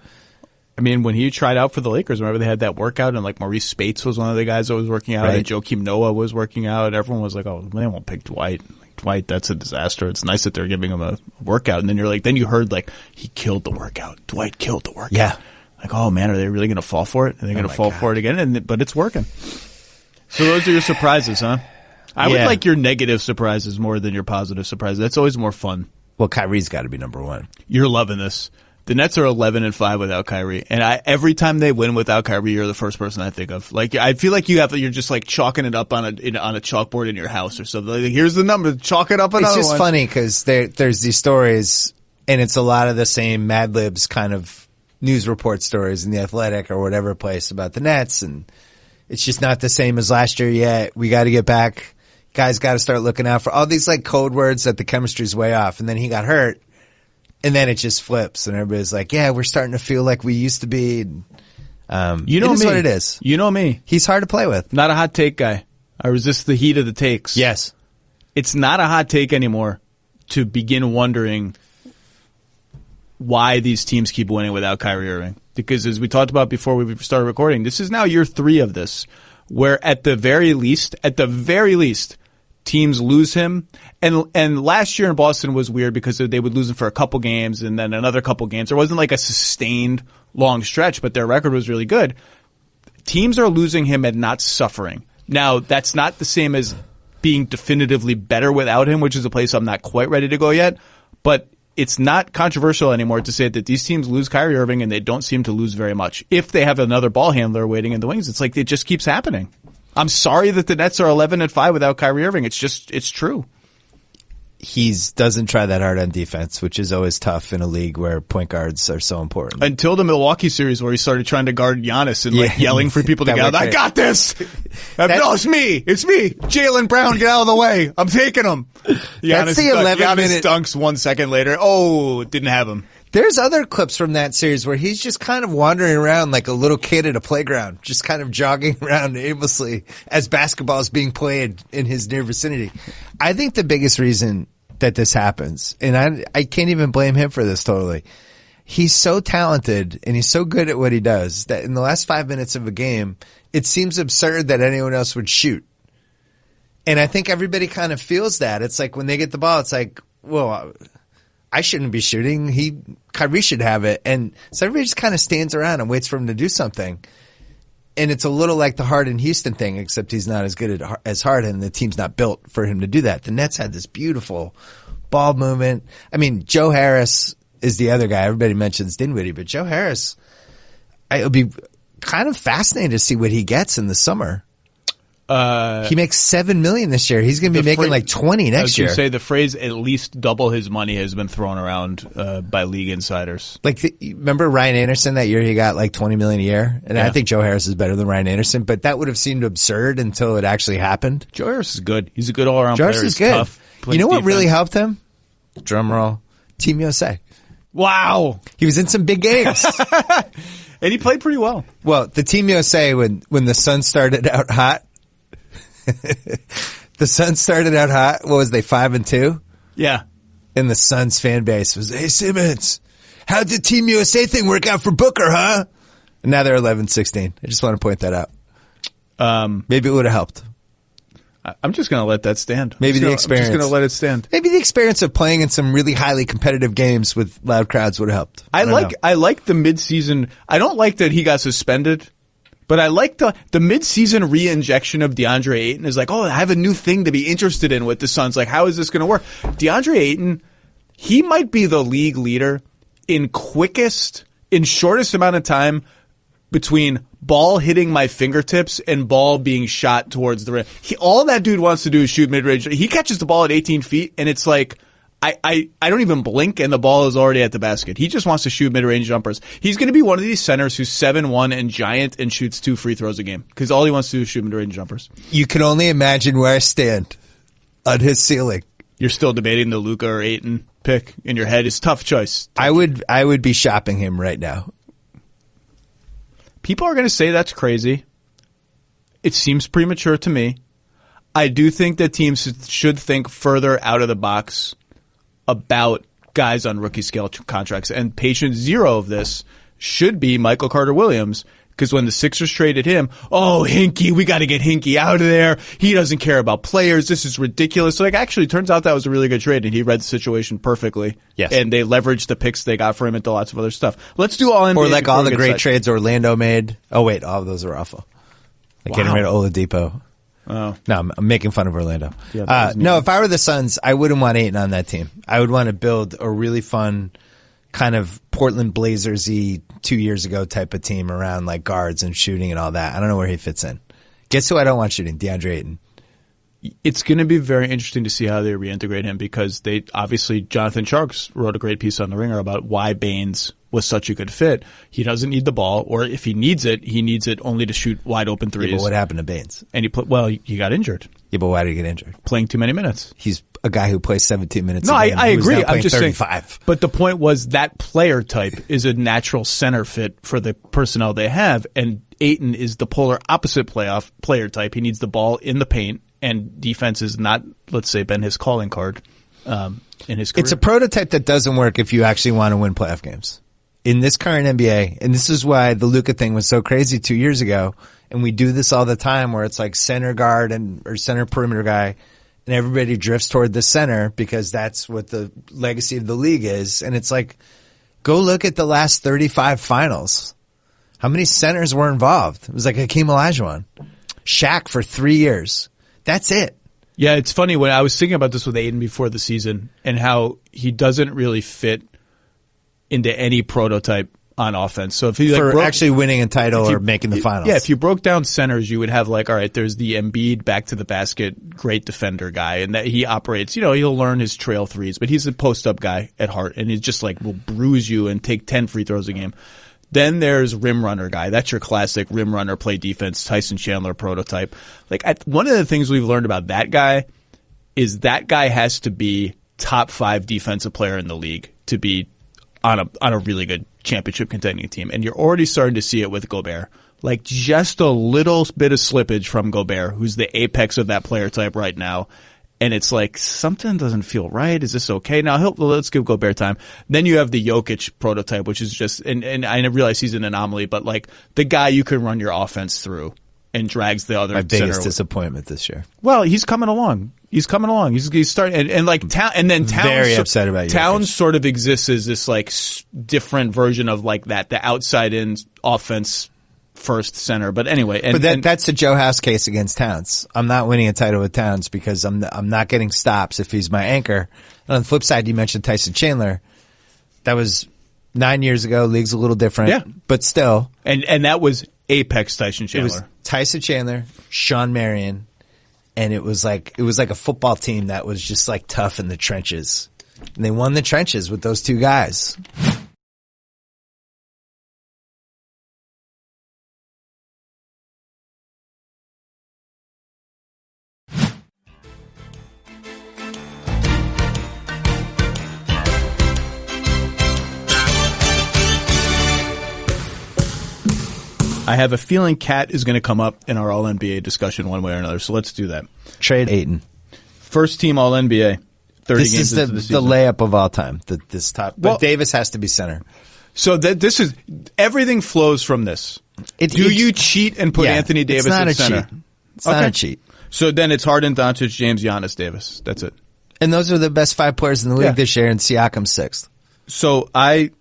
I mean, when he tried out for the Lakers, remember they had that workout and like Maurice Spates was one of the guys that was working out and Joakim Noah was working out and everyone was like, oh, they won't pick Dwight. Like, Dwight, that's a disaster. It's nice that they're giving him a workout. And then you're like, then you heard like, he killed the workout. Dwight killed the workout. Yeah. Like, oh man, are they really going to fall for it? Are they going to fall for it again? But it's working. So those are your surprises, huh? I would like your negative surprises more than your positive surprises. That's always more fun. Well, Kyrie's got to be number one. You're loving this. The Nets are 11-5 without Kyrie, and every time they win without Kyrie, you're the first person I think of. Like, I feel like you're just like chalking it up on a chalkboard in your house or something. Like, here's the number, chalk it up another one. It's just funny because there's these stories, and it's a lot of the same Mad Libs kind of news report stories in the Athletic or whatever place about the Nets, and it's just not the same as last year yet. We got to get back. Guys got to start looking out for all these like code words that the chemistry's way off, and then he got hurt. And then it just flips, and everybody's like, "Yeah, we're starting to feel like we used to be." You know it is what it is. You know me. He's hard to play with. Not a hot take guy. I resist the heat of the takes. Yes, it's not a hot take anymore to begin wondering why these teams keep winning without Kyrie Irving. Because as we talked about before we started recording, this is now year 3 of this, where at the very least, teams lose him. And last year in Boston was weird because they would lose him for a couple games and then another couple games. There wasn't like a sustained long stretch, but their record was really good. Teams are losing him and not suffering. Now, that's not the same as being definitively better without him, which is a place I'm not quite ready to go yet. But it's not controversial anymore to say that these teams lose Kyrie Irving and they don't seem to lose very much. If they have another ball handler waiting in the wings, it's like it just keeps happening. I'm sorry that the Nets are 11-5 without Kyrie Irving. It's true. He doesn't try that hard on defense, which is always tough in a league where point guards are so important. Until the Milwaukee series where he started trying to guard Giannis and like yelling for people to get out. I got this. No, it's me. It's me. Jaylen Brown, get out of the way. I'm taking him. That's the 11-minute dunks 1 second later. Oh, didn't have him. There's other clips from that series where he's just kind of wandering around like a little kid at a playground, just kind of jogging around aimlessly as basketball is being played in his near vicinity. I think the biggest reason that this happens, and I can't even blame him for this totally, he's so talented and he's so good at what he does that in the last 5 minutes of a game, it seems absurd that anyone else would shoot. And I think everybody kind of feels that. It's like when they get the ball, it's like, well, I shouldn't be shooting. Kyrie should have it. And so everybody just kind of stands around and waits for him to do something. And it's a little like the Harden-Houston thing, except he's not as good as Harden. The team's not built for him to do that. The Nets had this beautiful ball movement. I mean, Joe Harris is the other guy. Everybody mentions Dinwiddie, but Joe Harris, it'll be kind of fascinating to see what he gets in the summer. He makes $7 million this year. He's going to be making like 20 next year. I was going to say the phrase "at least double his money" has been thrown around by league insiders. Like, remember Ryan Anderson that year? He got like $20 million a year, and I think Joe Harris is better than Ryan Anderson. But that would have seemed absurd until it actually happened. Joe Harris is good. He's a good all-around player. Joe Harris is He's good. Tough, you know what defense. really helped him? Drum roll. Team USA. Wow, he was in some big games, and he played pretty well. Well, the Team USA when the Suns started out hot. The Suns started out hot. What was they, 5-2? Yeah. And the Suns fan base was, "Hey Simmons, how'd the Team USA thing work out for Booker, huh?" And now they're 11-16. I just want to point that out. Maybe it would have helped. I'm just going to let that stand. Maybe the experience. I'm just going to let it stand. Maybe the experience of playing in some really highly competitive games with loud crowds would have helped. I like the midseason. I don't like that he got suspended But I like the mid-season re-injection of DeAndre Ayton is like, oh, I have a new thing to be interested in with the Suns. Like, how is this going to work? DeAndre Ayton, he might be the league leader in shortest amount of time between ball hitting my fingertips and ball being shot towards the rim. All that dude wants to do is shoot mid-range. He catches the ball at 18 feet, and it's like, I don't even blink and the ball is already at the basket. He just wants to shoot mid-range jumpers. He's going to be one of these centers who's 7'1" and giant and shoots 2 free throws a game because all he wants to do is shoot mid-range jumpers. You can only imagine where I stand on his ceiling. You're still debating the Luka or Ayton pick in your head. It's a tough choice. I would be shopping him right now. People are going to say that's crazy. It seems premature to me. I do think that teams should think further out of the box about guys on rookie scale contracts. And patient zero of this should be Michael Carter-Williams, because when the Sixers traded him, oh, Hinkie, we got to get Hinkie out of there. He doesn't care about players. This is ridiculous. So, actually, it turns out that was a really good trade, and he read the situation perfectly. Yes. And they leveraged the picks they got for him into lots of other stuff. Let's do all NBA. Or like all the great trades Orlando made. Oh, wait, all of those are awful. Like getting rid of Oladipo. Oh. No, I'm making fun of Orlando. Yeah, no, if I were the Suns, I wouldn't want Ayton on that team. I would want to build a really fun kind of Portland Blazers-y 2 years ago type of team around like guards and shooting and all that. I don't know where he fits in. Guess who I don't want shooting? DeAndre Ayton. It's going to be very interesting to see how they reintegrate him because obviously Jonathan Sharks wrote a great piece on The Ringer about why Baines was such a good fit. He doesn't need the ball, or if he needs it only to shoot wide open threes. Yeah, but what happened to Baines? And he got injured. Yeah, but why did he get injured? Playing too many minutes. He's a guy who plays 17 minutes No, a game. I agree. I'm just 35. saying. But the point was that player type is a natural center fit for the personnel they have, and Ayton is the polar opposite player type. He needs the ball in the paint, and defense is not, let's say, been his calling card in his career. It's a prototype that doesn't work if you actually want to win playoff games. In this current NBA, and this is why the Luka thing was so crazy 2 years ago, and we do this all the time where it's like center guard or center perimeter guy, and everybody drifts toward the center because that's what the legacy of the league is. And it's like, go look at the last 35 finals. How many centers were involved? It was like Hakeem Olajuwon. Shaq for 3 years. That's it. Yeah, it's funny when I was thinking about this with Ayton before the season and how he doesn't really fit into any prototype on offense. So if he actually winning a title or making the finals. Yeah, if you broke down centers, you would have all right, there's the Embiid back to the basket, great defender guy, and that he operates, he'll learn his trail threes, but he's a post-up guy at heart, and he's just will bruise you and take 10 free throws a game. Then there's rim runner guy. That's your classic rim runner, play defense, Tyson Chandler prototype. One of the things we've learned about that guy is that guy has to be top 5 defensive player in the league to be on a really good championship contending team. And you're already starting to see it with Gobert. Just a little bit of slippage from Gobert, who's the apex of that player type right now. And it's something doesn't feel right. Is this okay? Now let's give Gobert time. Then you have the Jokic prototype, which is just, and I realize he's an anomaly, but the guy you can run your offense through and drags the other. My biggest disappointment this year. Well, he's coming along. He's starting, and then Towns. Very upset about Towns Jokic. sort of exists as this different version of that, the outside in offense first center. But anyway, that's the Joe House case against Towns. I'm not winning a title with Towns because I'm not getting stops if he's my anchor. And on the flip side, you mentioned Tyson Chandler. That was 9 years ago. League's a little different, yeah, but still. And that was apex Tyson Chandler. It was Tyson Chandler, Sean Marion. And it was like a football team that was just tough in the trenches. And they won the trenches with those two guys. I have a feeling Cat is going to come up in our All-NBA discussion one way or another, so let's do that. Trade Ayton. First team All-NBA. 30 this games is the layup of all time. This top, but Davis has to be center. So this is everything flows from this. Do you cheat and put Anthony Davis at center? It's not a cheat. So then it's Harden, Doncic, James, Giannis, Davis. That's it. And those are the best 5 players in the league this year, and Siakam's 6th. So I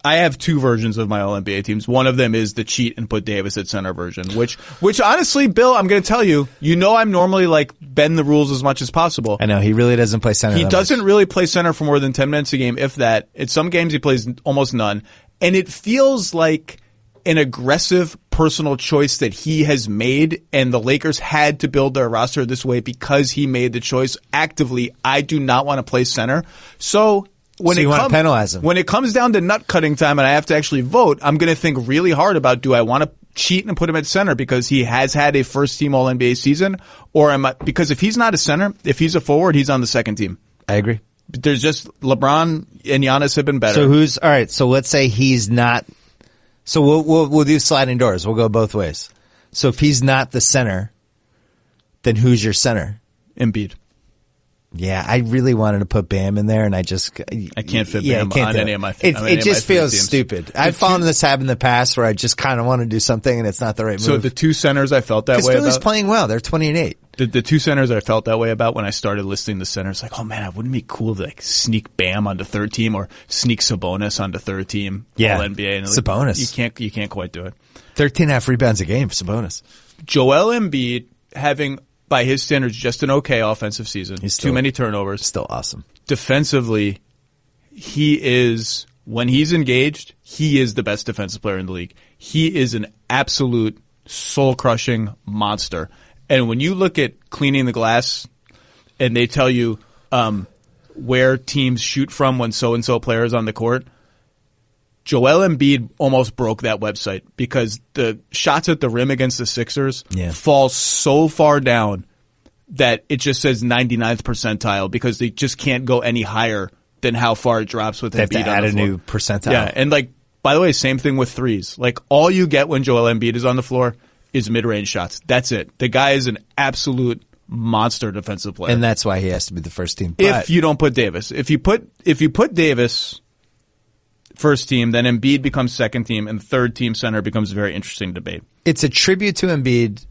I have two versions of my All-NBA teams. One of them is the cheat and put Davis at center version, which honestly, Bill, I'm going to tell you, I'm normally like bend the rules as much as possible. I know he really doesn't play center. He doesn't really play center for more than 10 minutes a game, if that. In some games he plays almost none. And it feels like an aggressive personal choice that he has made, and the Lakers had to build their roster this way because he made the choice actively. I do not want to play center. So you want to penalize him. When it comes down to nut cutting time and I have to actually vote, I'm going to think really hard about, do I want to cheat and put him at center because he has had a first team All NBA season, or because if he's not a center, if he's a forward, he's on the second team. I agree. There's just LeBron and Giannis have been better. So all right. So let's say he's not. So we'll do sliding doors. We'll go both ways. So if he's not the center, then who's your center? Embiid. Yeah, I really wanted to put Bam in there, and I can't fit Bam on any of my It just feels stupid. I've fallen this habit in the past where I just kind of want to do something, and it's not the right move. So the two centers I felt that way about. Because Philly's playing well. They're 20-8. The two centers I felt that way about when I started listing the centers, like, oh man, it wouldn't be cool to like sneak Bam onto third team or sneak Sabonis onto third team. Yeah, All NBA. And Sabonis. You can't quite do it. 13.5 rebounds a game for Sabonis. Joel Embiid having, by his standards, just an okay offensive season. Too many turnovers. Still awesome. Defensively, he is, when he's engaged, he is the best defensive player in the league. He is an absolute soul-crushing monster. And when you look at cleaning the glass and they tell you where teams shoot from when so-and-so player is on the court, Joel Embiid almost broke that website because the shots at the rim against the Sixers fall so far down that it just says 99th percentile because they just can't go any higher than how far it drops with Embiid on the floor. They have to add a new percentile. Yeah, and like, by the way, same thing with threes. Like, all you get when Joel Embiid is on the floor is mid-range shots. That's it. The guy is an absolute monster defensive player. And that's why he has to be the first team. If you don't put Davis. If you put Davis first team, then Embiid becomes second team, and third team center becomes a very interesting debate. It's a tribute to Embiid,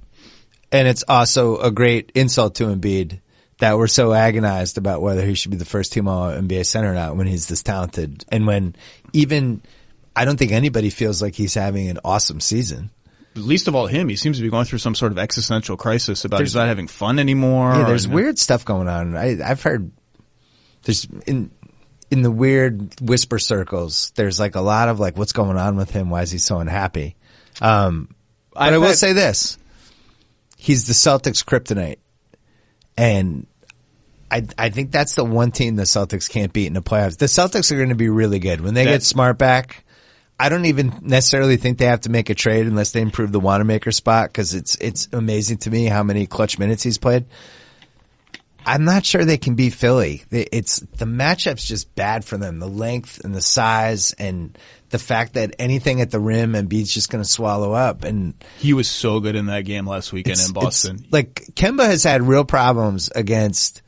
and it's also a great insult to Embiid that we're so agonized about whether he should be the first team All NBA center or not when he's this talented. And when I don't think anybody feels like he's having an awesome season. Least of all him, he seems to be going through some sort of existential crisis about he's not having fun anymore. Yeah, there's weird stuff going on. I've heard there's in the weird whisper circles, there's like a lot of like, what's going on with him? Why is he so unhappy? But I will say this. He's the Celtics kryptonite. And I think that's the one team the Celtics can't beat in the playoffs. The Celtics are going to be really good. When they get Smart back, I don't even necessarily think they have to make a trade unless they improve the Wanamaker spot because it's amazing to me how many clutch minutes he's played. I'm not sure they can beat Philly. The matchup's just bad for them. The length and the size and the fact that anything at the rim Embiid's just going to swallow up. And he was so good in that game last weekend in Boston. Like Kemba has had real problems against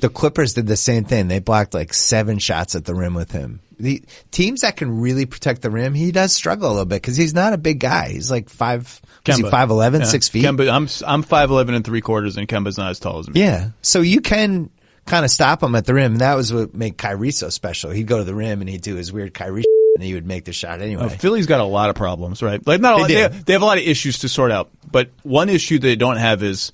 the Clippers. Did the same thing. They blocked like 7 shots at the rim with him. The teams that can really protect the rim, he does struggle a little bit because he's not a big guy. He's like 5'11", 6 feet. Kemba, I'm 5'11" and 3/4, and Kemba's not as tall as me. Yeah, so you can kind of stop him at the rim, and that was what made Kyrie so special. He'd go to the rim and he'd do his weird Kyrie and he would make the shot anyway. Philly's got a lot of problems, right? Like not a lot, they have a lot of issues to sort out, but one issue they don't have is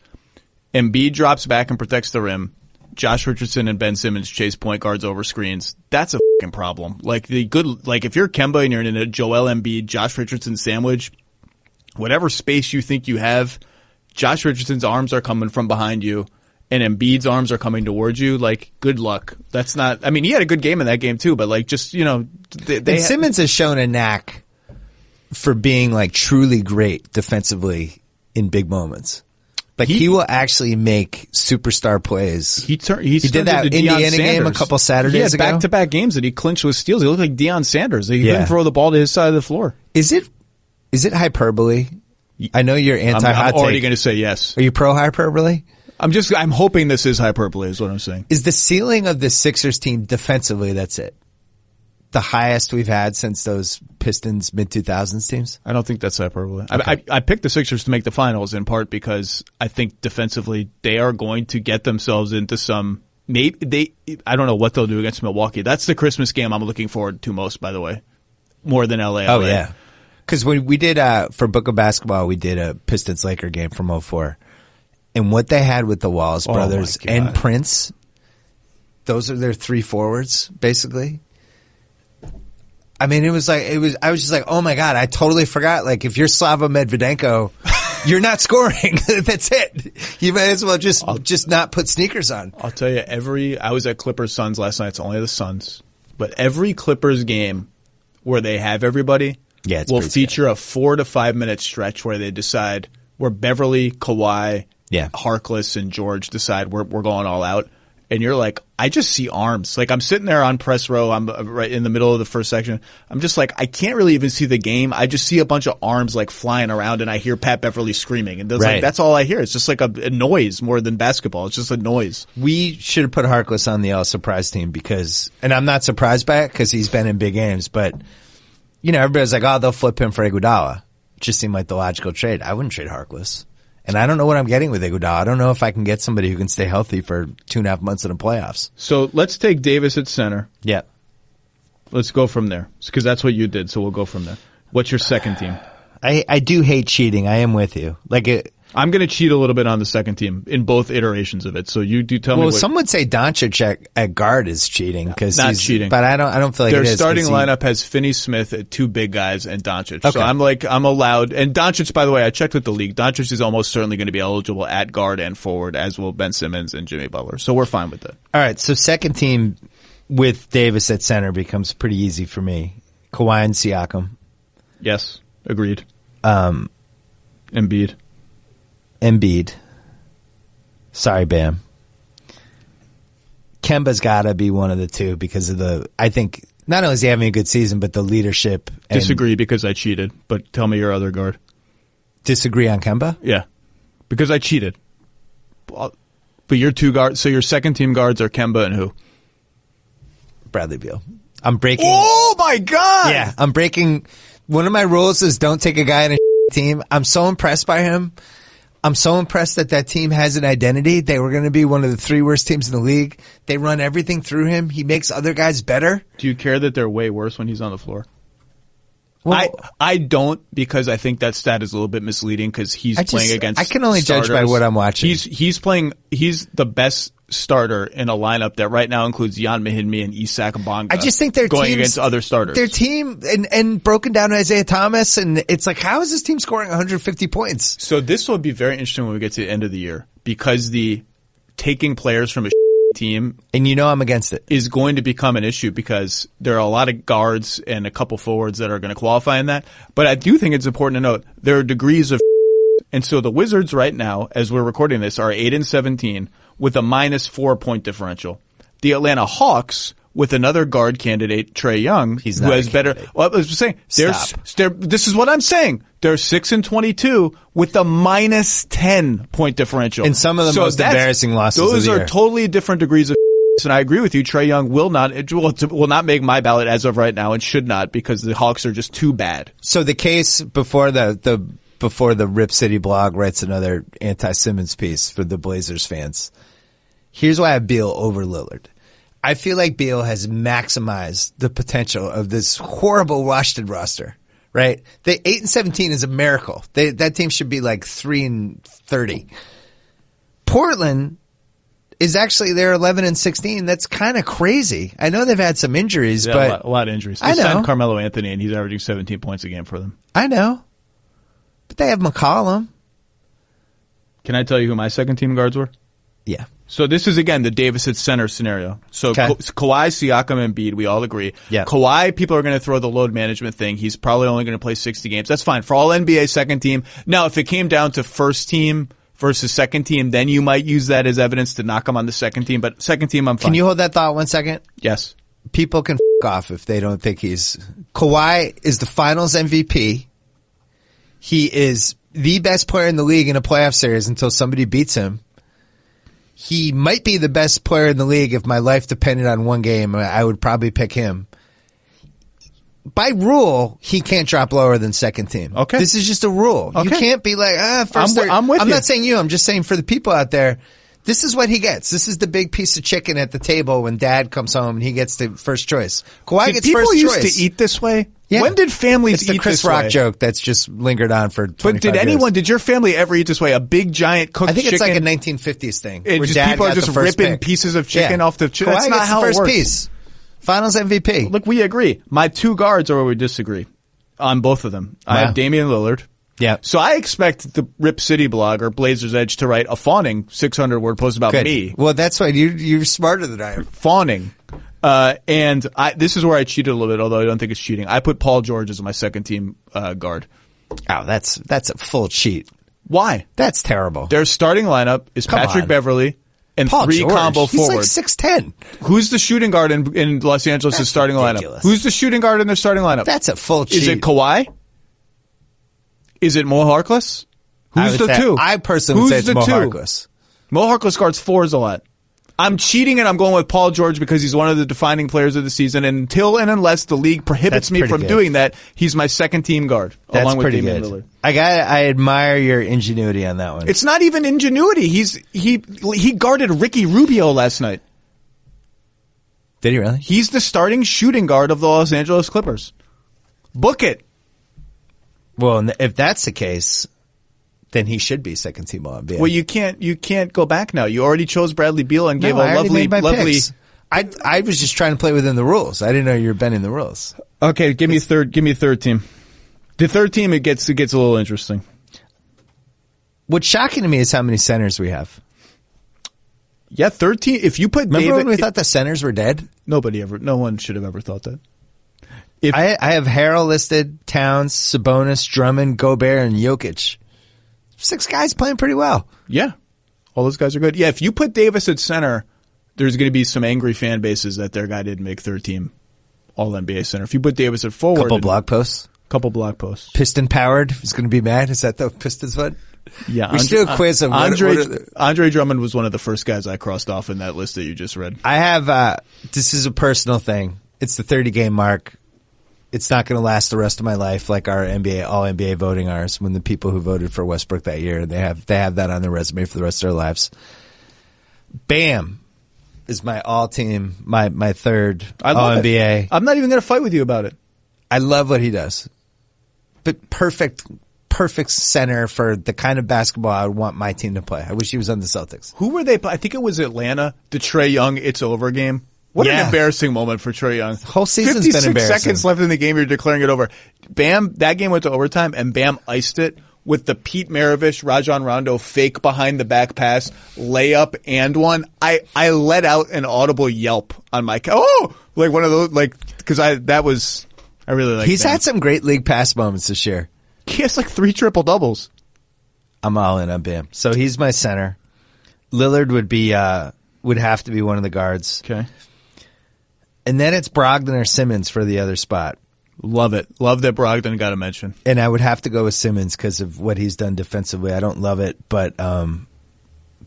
Embiid drops back and protects the rim. Josh Richardson and Ben Simmons chase point guards over screens. That's a fucking problem. Like if you're Kemba and you're in a Joel Embiid, Josh Richardson sandwich, whatever space you think you have, Josh Richardson's arms are coming from behind you and Embiid's arms are coming towards you. Like, good luck. That's not, I mean, he had a good game in that game too, but like just, Simmons has shown a knack for being like truly great defensively in big moments. Like he will actually make superstar plays. He did that Indiana game a couple Saturdays ago. He had back-to-back games that he clinched with steals. He looked like Deion Sanders. He couldn't throw the ball to his side of the floor. Is it hyperbole? I know you're anti-hot take. I'm already going to say yes. Are you pro-hyperbole? I'm hoping this is hyperbole is what I'm saying. Is the ceiling of the Sixers team defensively, that's it? The highest we've had since those Pistons mid-2000s teams? I don't think that's hyperbole. Okay. I picked the Sixers to make the finals in part because I think defensively they are going to get themselves into some – I don't know what they'll do against Milwaukee. That's the Christmas game I'm looking forward to most, by the way. more than LA. Oh, yeah. Because when we did, for Book of Basketball, we did a Pistons-Laker game from 2004. And what they had with the Walls brothers and Prince, those are their three forwards, basically. I mean, I was just like, oh my God, I totally forgot. Like, if you're Slava Medvedenko, you're not scoring. That's it. You might as well just not put sneakers on. I'll tell you, I was at Clippers Suns last night. It's only the Suns. But every Clippers game where they have everybody will feature a 4 to 5 minute stretch where they decide, where Beverly, Kawhi, Harkless, and George decide we're going all out. And you're like, I just see arms. Like, I'm sitting there on press row. I'm right in the middle of the first section. I'm just like, I can't really even see the game. I just see a bunch of arms like flying around, and I hear Pat Beverly screaming. And like, that's all I hear. It's just like a noise more than basketball. It's just a noise. We should have put Harkless on the all surprise team because, and I'm not surprised by it because he's been in big games, but you know, everybody's like, oh, they'll flip him for Iguodala. It just seemed like the logical trade. I wouldn't trade Harkless. And I don't know what I'm getting with Iguodala. I don't know if I can get somebody who can stay healthy for 2.5 months in the playoffs. So let's take Davis at center. Yeah. Let's go from there. Because that's what you did, so we'll go from there. What's your second team? I do hate cheating. I am with you. I'm going to cheat a little bit on the second team in both iterations of it. So you do tell me. Well, some would say Doncic at guard is cheating because not cheating. But I don't feel like their it is. Starting lineup has Finney-Smith at two big guys and Doncic. Okay. So I'm allowed. And Doncic, by the way, I checked with the league. Doncic is almost certainly going to be eligible at guard and forward, as will Ben Simmons and Jimmy Butler. So we're fine with that. All right. So second team with Davis at center becomes pretty easy for me. Kawhi and Siakam. Yes, agreed. Embiid. Sorry, Bam. Kemba's got to be one of the two because of I think not only is he having a good season, but the leadership. Disagree because I cheated, but tell me your other guard. Disagree on Kemba? Yeah, because I cheated. But your two guards, so your second team guards are Kemba and who? Bradley Beal. I'm breaking. Oh my God! Yeah, I'm breaking. One of my rules is don't take a guy in a team. I'm so impressed by him. I'm so impressed that team has an identity. They were going to be one of the 3 worst teams in the league. They run everything through him. He makes other guys better. Do you care that they're way worse when he's on the floor? Well, I don't, because I think that stat is a little bit misleading because he's playing against. I can only starters. judge by what I'm watching. He's the best starter in a lineup that right now includes Jan Mahinmi and Isak Bonga. I just think their going against other starters. Their team and broken down Isaiah Thomas, and it's like, how is this team scoring 150 points? So this will be very interesting when we get to the end of the year because the taking players from a team, and I'm against it, is going to become an issue because there are a lot of guards and a couple forwards that are going to qualify in that. But I do think it's important to note there are degrees of, and so the Wizards right now, as we're recording this, are 8-17 with a -4 point differential. The Atlanta Hawks, with another guard candidate, Trae Young, who has better. Well, I was just saying, this is what I'm saying. They're 6-22 with a -10 point differential. And some of the most embarrassing losses of the year. Those are totally different degrees of. And I agree with you. Trae Young will not make my ballot as of right now, and should not, because the Hawks are just too bad. So the case before the Rip City blog writes another anti-Simmons piece for the Blazers fans. Here's why I have Beal over Lillard. I feel like Beal has maximized the potential of this horrible Washington roster, right? The 8-17 is a miracle. That team should be like 3-30. Portland is actually they're 11-16. That's kind of crazy. I know they've had some injuries, but a lot of injuries. They signed Carmelo Anthony, and he's averaging 17 points a game for them. I know, but they have McCollum. Can I tell you who my second team guards were? Yeah. So this is, again, the Davis at center scenario. So Kawhi, Siakam, and Embiid, we all agree. Yeah. Kawhi, people are going to throw the load management thing. He's probably only going to play 60 games. That's fine. For all NBA second team. Now, if it came down to first team versus second team, then you might use that as evidence to knock him on the second team. But second team, I'm fine. Can you hold that thought 1 second? Yes. People can off if they don't think Kawhi is the finals MVP. He is the best player in the league in a playoff series until somebody beats him. He might be the best player in the league. If my life depended on one game, I would probably pick him. By rule, he can't drop lower than second team. Okay. This is just a rule. Okay. You can't be like, first I'm with you. I'm not saying you. I'm just saying for the people out there, this is what he gets. This is the big piece of chicken at the table when dad comes home and he gets the first choice. Kawhi gets first choice. People used to eat this way. Yeah. When did families It's the eat Chris this Rock way? joke that's just lingered on for 25 But years. did your family ever eat this way? A big giant cooked I think chicken? it's like a 1950s thing. And where just Dad people are got the just first ripping pick. pieces of chicken off the chicken. Kawhi That's not gets how the it first works. piece. Finals MVP. Look, we agree. My two guards are where we disagree on both of them. I Wow. have Damian Lillard. Yeah. So I expect the Rip City blog or Blazers Edge to write a fawning 600-word post about Good. me. Well, that's why you're smarter than I am. Fawning. And this is where I cheated a little bit, although I don't think it's cheating. I put Paul George as my second team guard. Oh, that's a full cheat. Why? That's terrible. Their starting lineup is Come Patrick on. Beverly and Paul three George, combo he's forwards. like 6'10". Who's the shooting guard in Los Angeles' That's starting ridiculous. lineup? Who's the shooting guard in their starting lineup? That's a full cheat. Is it Kawhi? Is it Mo Harkless? Who's the two? I personally would say it's Who's the Mo two? Harkless. Mo Harkless guards fours a lot. I'm cheating and I'm going with Paul George because he's one of the defining players of the season. And until and unless the league prohibits That's me pretty from good. doing that, he's my second team guard That's along with pretty Damian good. Lillard. I admire your ingenuity on that one. It's not even ingenuity. He guarded Ricky Rubio last night. Did he really? He's the starting shooting guard of the Los Angeles Clippers. Book it. Well, if that's the case, then he should be second team All-NBA. Well, you can't go back now. You already chose Bradley Beal and gave I a already made my lovely. picks. I was just trying to play within the rules. I didn't know you were bending the rules. Okay, give me third team. The third team it gets a little interesting. What's shocking to me is how many centers we have. Yeah, 13. If you put Remember David, when we thought the centers were dead? no one should have ever thought that. I have Harrell listed, Towns, Sabonis, Drummond, Gobert, and Jokic. 6 guys playing pretty well. Yeah, all those guys are good. Yeah, if you put Davis at center, there's going to be some angry fan bases that their guy didn't make third team All NBA center. If you put Davis at forward, Couple blog posts. Piston powered is going to be mad. Is that the Pistons one? Yeah, We should do a quiz of Andre Drummond was one of the first guys I crossed off in that list that you just read. I have, this is a personal thing. It's the 30-game mark. It's not going to last the rest of my life like our All NBA voting ours when the people who voted for Westbrook that year, they have that on their resume for the rest of their lives. Bam is my all-team, my third All NBA. I'm not even going to fight with you about it. I love what he does. But perfect center for the kind of basketball I would want my team to play. I wish he was on the Celtics. Who were they? I think it was Atlanta, the Trae Young "It's Over" game. What an embarrassing moment for Trae Young. Whole season's 56 been embarrassing. seconds left in the game, you're declaring it over. Bam, that game went to overtime, and Bam iced it with the Pete Maravich, Rajon Rondo fake behind the back pass, layup and one. I let out an audible yelp on my like one of those, like, because I really like He's Bam. had some great league pass moments this year. He has like 3 triple doubles. I'm all in on Bam. So he's my center. Lillard would have to be one of the guards. Okay. And then it's Brogdon or Simmons for the other spot. Love it. Love that Brogdon got a mention. And I would have to go with Simmons because of what he's done defensively. I don't love it, but I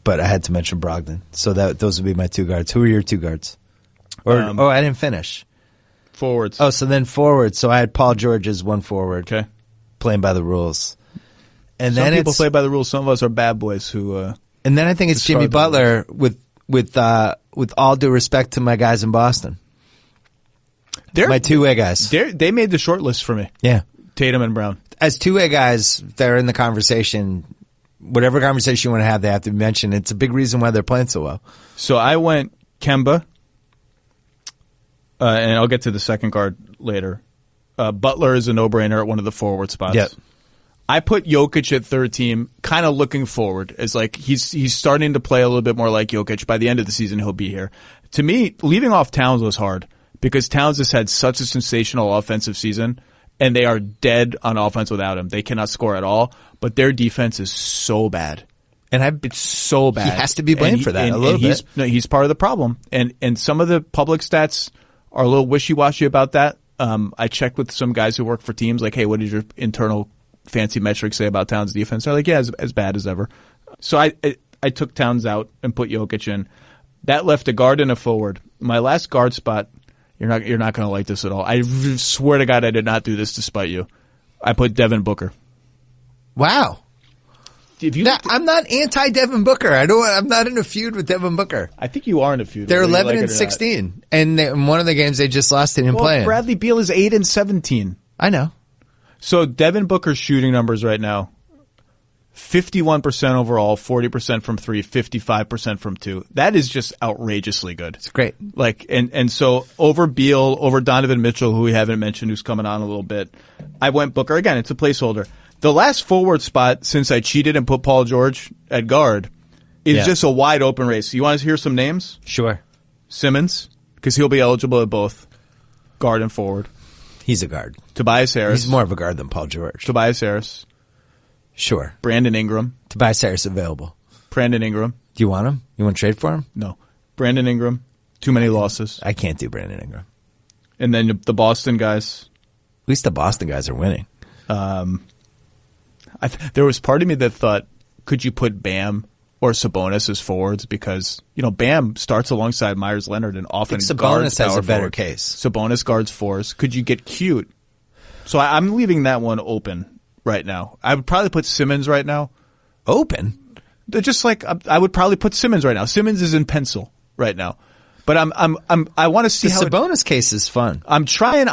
had to mention Brogdon. So those would be my 2 guards. Who are your 2 guards? I didn't finish. Forwards. Oh, so then forwards. So I had Paul George as 1 forward. Okay. Playing by the rules. And Some then people play by the rules. Some of us are bad boys who. And then I think it's Jimmy Butler with all due respect to my guys in Boston. My 2-way guys. They made the short list for me. Yeah. Tatum and Brown. As 2-way guys, they're in the conversation. Whatever conversation you want to have, they have to be mentioned. It's a big reason why they're playing so well. So I went Kemba, and I'll get to the second guard later. Butler is a no-brainer at one of the forward spots. Yep. I put Jokic at third team, kind of looking forward as like he's starting to play a little bit more like Jokic. By the end of the season, he'll be here. To me, leaving off Towns was hard because Towns has had such a sensational offensive season, and they are dead on offense without him. They cannot score at all, but their defense is so bad. And it's so bad. He has to be blamed for that a little bit. He's part of the problem. And some of the public stats are a little wishy-washy about that. I checked with some guys who work for teams like, hey, what did your internal fancy metrics say about Towns' defense? They're like, yeah, as bad as ever. So I took Towns out and put Jokic in. That left a guard and a forward. My last guard spot, you're not going to like this at all. I swear to God I did not do this to spite you. I put Devin Booker. Wow. I'm not anti-Devin Booker. I'm not in a feud with Devin Booker. I think you are in a feud. They're 11 and 16, and in one of the games they just lost, they didn't play. Bradley Beal is 8 and 17. I know. So Devin Booker's shooting numbers right now, 51% overall, 40% from 3, 55% from 2. That is just outrageously good. It's great. Like, and so over Beal, over Donovan Mitchell, who we haven't mentioned, who's coming on a little bit, I went Booker. Again, it's a placeholder. The last forward spot since I cheated and put Paul George at guard is just a wide open race. You want to hear some names? Sure. Simmons, because he'll be eligible at both guard and forward. He's a guard. Tobias Harris. He's more of a guard than Paul George. Tobias Harris. Sure. Brandon Ingram. Tobias Harris available. Brandon Ingram. Do you want him? You want to trade for him? No. Brandon Ingram. Too many losses. I can't do Brandon Ingram. And then the Boston guys. At least the Boston guys are winning. There was part of me that thought, could you put Bam or Sabonis as forwards? Because, Bam starts alongside Myers Leonard and often guards Sabonis has a better forward. case. Sabonis guards fours. Could you get cute? So I'm leaving that one open right now. I would probably put Simmons right now. Open? Just like I would probably put Simmons right now. Simmons is in pencil right now. But I want to see the how Sabonis case is fun. I'm trying,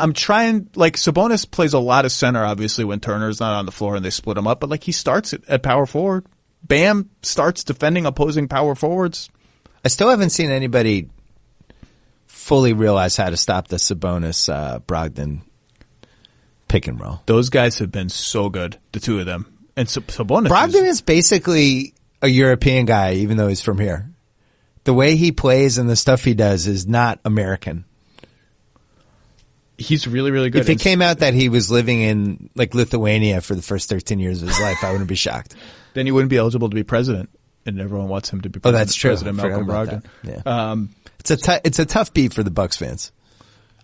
like Sabonis plays a lot of center, obviously, when Turner's not on the floor and they split him up, but like he starts at power forward. Bam starts defending opposing power forwards. I still haven't seen anybody fully realize how to stop the Sabonis, Brogdon pick and roll. Those guys have been so good, the two of them. And Sabonis. Brogdon is basically a European guy, even though he's from here. The way he plays and the stuff he does is not American. He's really, really good. If it came out that he was living in like Lithuania for the first 13 years of his life, I wouldn't be shocked. Then he wouldn't be eligible to be president, and everyone wants him to be president. Oh, that's true. President Malcolm Brogdon. Yeah. It's a tough beat for the Bucks fans.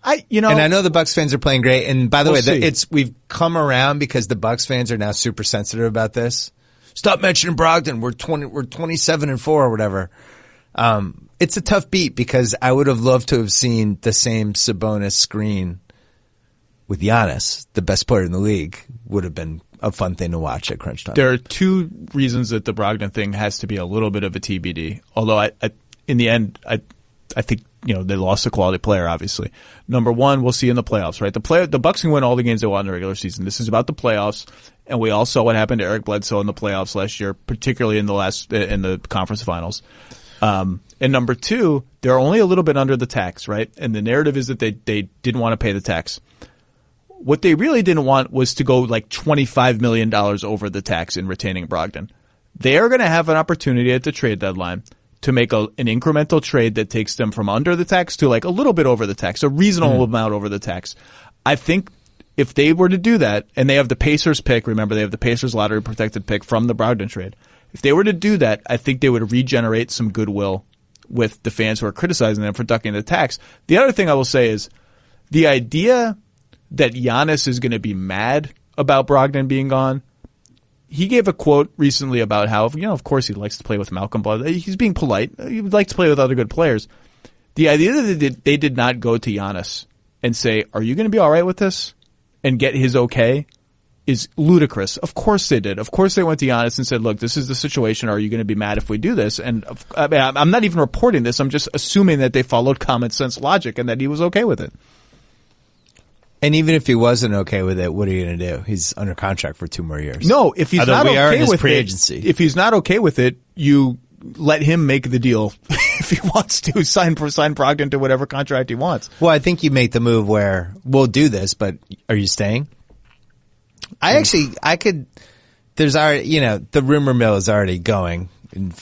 And I know the Bucks fans are playing great. And by the way, we've come around because the Bucks fans are now super sensitive about this. Stop mentioning Brogdon. We're 27-4 or whatever. It's a tough beat because I would have loved to have seen the same Sabonis screen with Giannis, the best player in the league. Would have been a fun thing to watch at crunch time. There are two reasons that the Brogdon thing has to be a little bit of a TBD. Although in the end, I think, they lost a quality player, obviously. Number one, we'll see in the playoffs, right? The Bucks can win all the games they want in the regular season. This is about the playoffs. And we all saw what happened to Eric Bledsoe in the playoffs last year, particularly in the conference finals. And number two, they're only a little bit under the tax, right? And the narrative is that they didn't want to pay the tax. What they really didn't want was to go like $25 million over the tax in retaining Brogdon. They are going to have an opportunity at the trade deadline to make an incremental trade that takes them from under the tax to like a little bit over the tax, a reasonable amount over the tax. I think if they were to do that, and they have the Pacers pick, remember they have the Pacers lottery protected pick from the Brogdon trade. If they were to do that, I think they would regenerate some goodwill with the fans who are criticizing them for ducking the tax. The other thing I will say is the idea that Giannis is going to be mad about Brogdon being gone. He gave a quote recently about how, of course he likes to play with Malcolm Blood. He's being polite. He would like to play with other good players. The idea that they did not go to Giannis and say, are you going to be all right with this? And get his okay is ludicrous. Of course they did. Of course they went to Giannis and said, look, this is the situation. Are you going to be mad if we do this? And I'm not even reporting this. I'm just assuming that they followed common sense logic and that he was okay with it. And even if he wasn't okay with it, what are you going to do? He's under contract for 2 more years. No, if he's not okay with pre-agency. If he's not okay with it, you let him make the deal if he wants to sign Brogdon to whatever contract he wants. Well, I think you make the move where we'll do this, but are you staying? There's already, the rumor mill is already going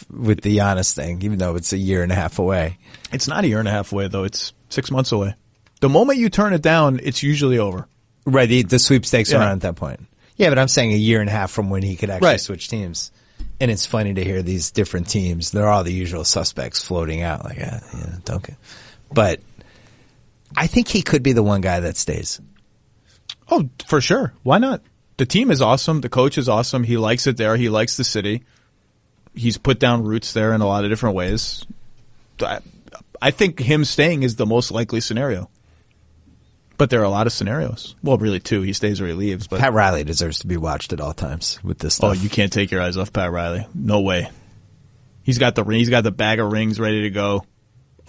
with the Giannis thing, even though it's a year and a half away. It's not a year and a half away, though. It's 6 months away. The moment you turn it down, it's usually over. Right. The sweepstakes are on at that point. Yeah, but I'm saying a year and a half from when he could actually switch teams. And it's funny to hear these different teams. They're all the usual suspects floating out. Like, don't get. But I think he could be the one guy that stays. Oh, for sure. Why not? The team is awesome. The coach is awesome. He likes it there. He likes the city. He's put down roots there in a lot of different ways. I think him staying is the most likely scenario. But there are a lot of scenarios. Well, really 2. He stays or he leaves. But Pat Riley deserves to be watched at all times with this stuff. Oh, you can't take your eyes off Pat Riley. No way. He's got the ring. He's got the bag of rings ready to go.